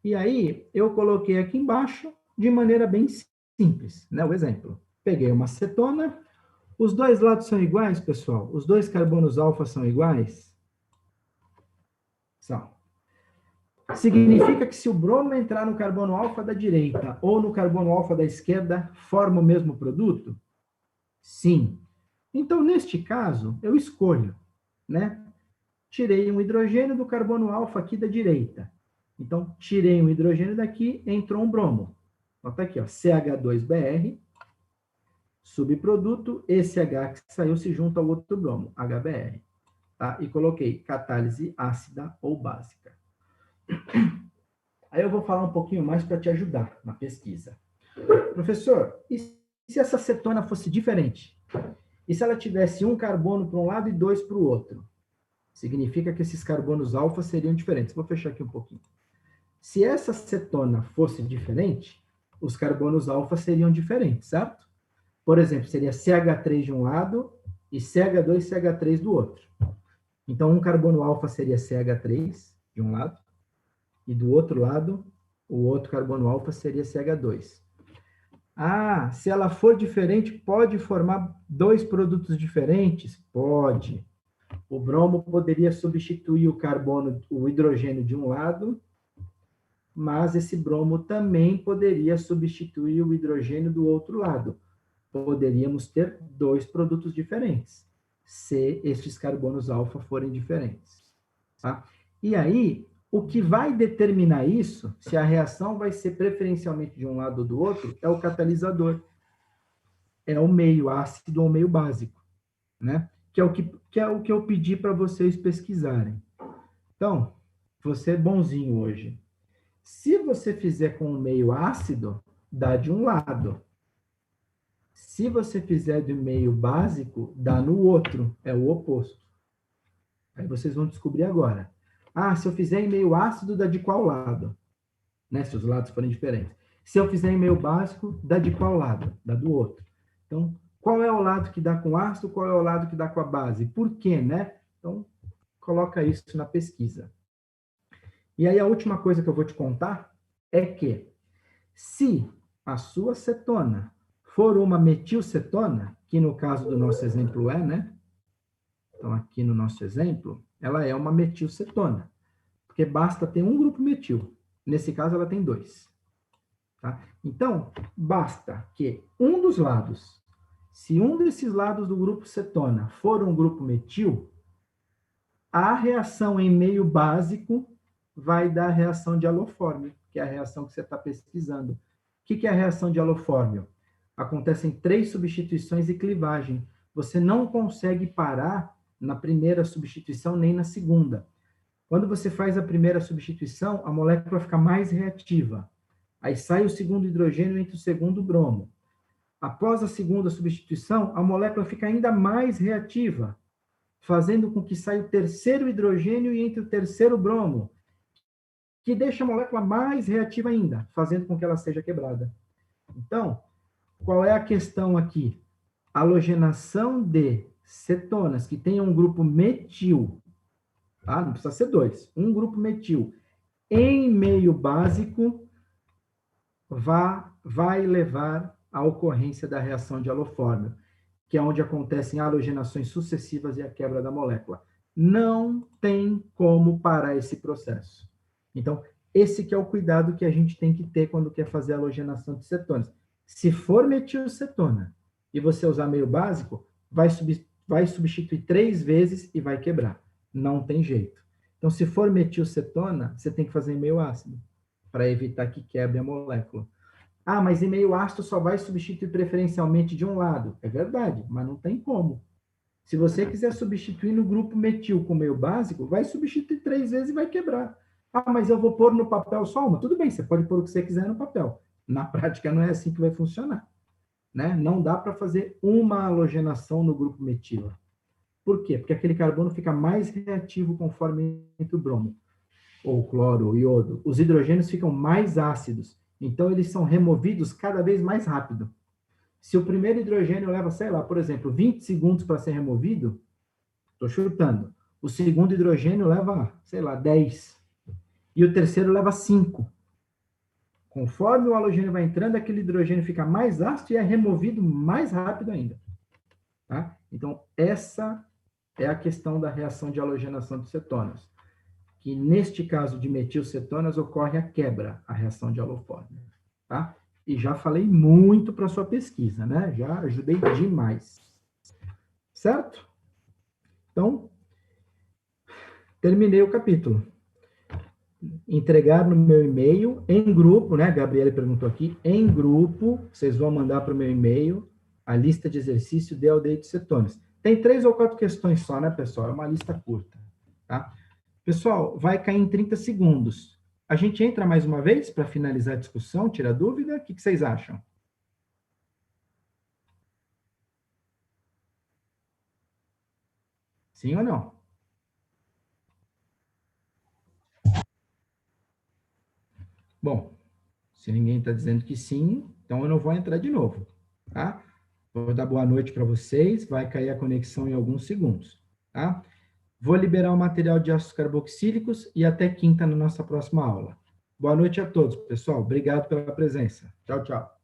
E aí, eu coloquei aqui embaixo, de maneira bem simples, né? O exemplo. Peguei uma cetona. Os dois lados são iguais, pessoal? Os dois carbonos alfa são iguais? São. Significa que se o bromo entrar no carbono alfa da direita ou no carbono alfa da esquerda, forma o mesmo produto? Sim. Então, neste caso, eu escolho, né? Tirei um hidrogênio do carbono alfa aqui da direita. Então, tirei um hidrogênio daqui, entrou um bromo. Nota aqui, ó, CH2Br, subproduto, esse H que saiu se junta ao outro bromo, HBr. Tá? E coloquei catálise ácida ou básica. Aí eu vou falar um pouquinho mais para te ajudar na pesquisa. Professor, e se essa cetona fosse diferente? E se ela tivesse um carbono para um lado e 2 para o outro? Significa que esses carbonos alfa seriam diferentes. Vou fechar aqui um pouquinho. Se essa cetona fosse diferente, os carbonos alfa seriam diferentes, certo? Por exemplo, seria CH3 de um lado e CH2, CH3 do outro. Então, um carbono alfa seria CH3 de um lado e do outro lado, o outro carbono alfa seria CH2. Ah, se ela for diferente, pode formar 2 produtos diferentes? Pode. O bromo poderia substituir o hidrogênio de um lado, mas esse bromo também poderia substituir o hidrogênio do outro lado. Poderíamos ter 2 produtos diferentes, se estes carbonos alfa forem diferentes. Tá? E aí, o que vai determinar isso, se a reação vai ser preferencialmente de um lado ou do outro, é o catalisador. É o meio ácido ou meio básico, né? Que é o que eu pedi para vocês pesquisarem. Então, você é bonzinho hoje. Se você fizer com o meio ácido, dá de um lado. Se você fizer de meio básico, dá no outro. É o oposto. Aí vocês vão descobrir agora. Ah, se eu fizer em meio ácido, dá de qual lado? Né? Se os lados forem diferentes. Se eu fizer em meio básico, dá de qual lado? Dá do outro. Então, qual é o lado que dá com ácido, qual é o lado que dá com a base? Por quê, né? Então, coloca isso na pesquisa. E aí, a última coisa que eu vou te contar é que, se a sua cetona for uma metilcetona, que no caso do nosso exemplo é, né? Então, aqui no nosso exemplo, ela é uma metilcetona, porque basta ter um grupo metil. Nesse caso, ela tem 2. Tá? Então, basta que um dos lados, se um desses lados do grupo cetona for um grupo metil, a reação em meio básico vai dar a reação de halofórmio, que é a reação que você está pesquisando. O que é a reação de halofórmio? Acontecem 3 substituições e clivagem. Você não consegue parar na primeira substituição nem na segunda. Quando você faz a primeira substituição, a molécula fica mais reativa. Aí sai o segundo hidrogênio entre o segundo bromo. Após a segunda substituição, a molécula fica ainda mais reativa, fazendo com que saia o terceiro hidrogênio e entre o terceiro bromo, que deixa a molécula mais reativa ainda, fazendo com que ela seja quebrada. Então, qual é a questão aqui? A halogenação de cetonas que tenham um grupo metil, tá? Não precisa ser 2, um grupo metil, em meio básico, vai levar à ocorrência da reação de halofórmio, que é onde acontecem halogenações sucessivas e a quebra da molécula. Não tem como parar esse processo. Então, esse que é o cuidado que a gente tem que ter quando quer fazer a halogenação de cetonas. Se for metilcetona e você usar meio básico, vai substituir 3 vezes e vai quebrar. Não tem jeito. Então, se for metilcetona, você tem que fazer em meio ácido, para evitar que quebre a molécula. Ah, mas em meio ácido só vai substituir preferencialmente de um lado. É verdade, mas não tem como. Se você quiser substituir no grupo metil com meio básico, vai substituir 3 vezes e vai quebrar. Ah, mas eu vou pôr no papel só uma? Tudo bem, você pode pôr o que você quiser no papel. Na prática, não é assim que vai funcionar. Né? Não dá para fazer uma halogenação no grupo metila. Por quê? Porque aquele carbono fica mais reativo conforme entra o bromo, ou cloro, ou iodo. Os hidrogênios ficam mais ácidos. Então, eles são removidos cada vez mais rápido. Se o primeiro hidrogênio leva, sei lá, por exemplo, 20 segundos para ser removido, estou chutando. O segundo hidrogênio leva, sei lá, 10. E o terceiro leva 5. Conforme o halogênio vai entrando, aquele hidrogênio fica mais ácido e é removido mais rápido ainda. Tá? Então, essa é a questão da reação de halogenação de cetonas. Que neste caso de metilcetonas ocorre a quebra, a reação de halofórmio. Tá? E já falei muito para sua pesquisa, né? Já ajudei demais. Certo? Então, terminei o capítulo. Entregar no meu e-mail, em grupo, né? A Gabriela perguntou aqui, em grupo, vocês vão mandar para o meu e-mail a lista de exercício de aldeído de cetonas. Tem 3 ou 4 questões só, né, pessoal? É uma lista curta, tá? Pessoal, vai cair em 30 segundos. A gente entra mais uma vez para finalizar a discussão, tirar dúvida? O que vocês acham? Sim ou não? Bom, se ninguém está dizendo que sim, então eu não vou entrar de novo, tá? Vou dar boa noite para vocês, vai cair a conexão em alguns segundos, tá? Vou liberar o material de ácidos carboxílicos e até quinta na nossa próxima aula. Boa noite a todos, pessoal. Obrigado pela presença. Tchau, tchau.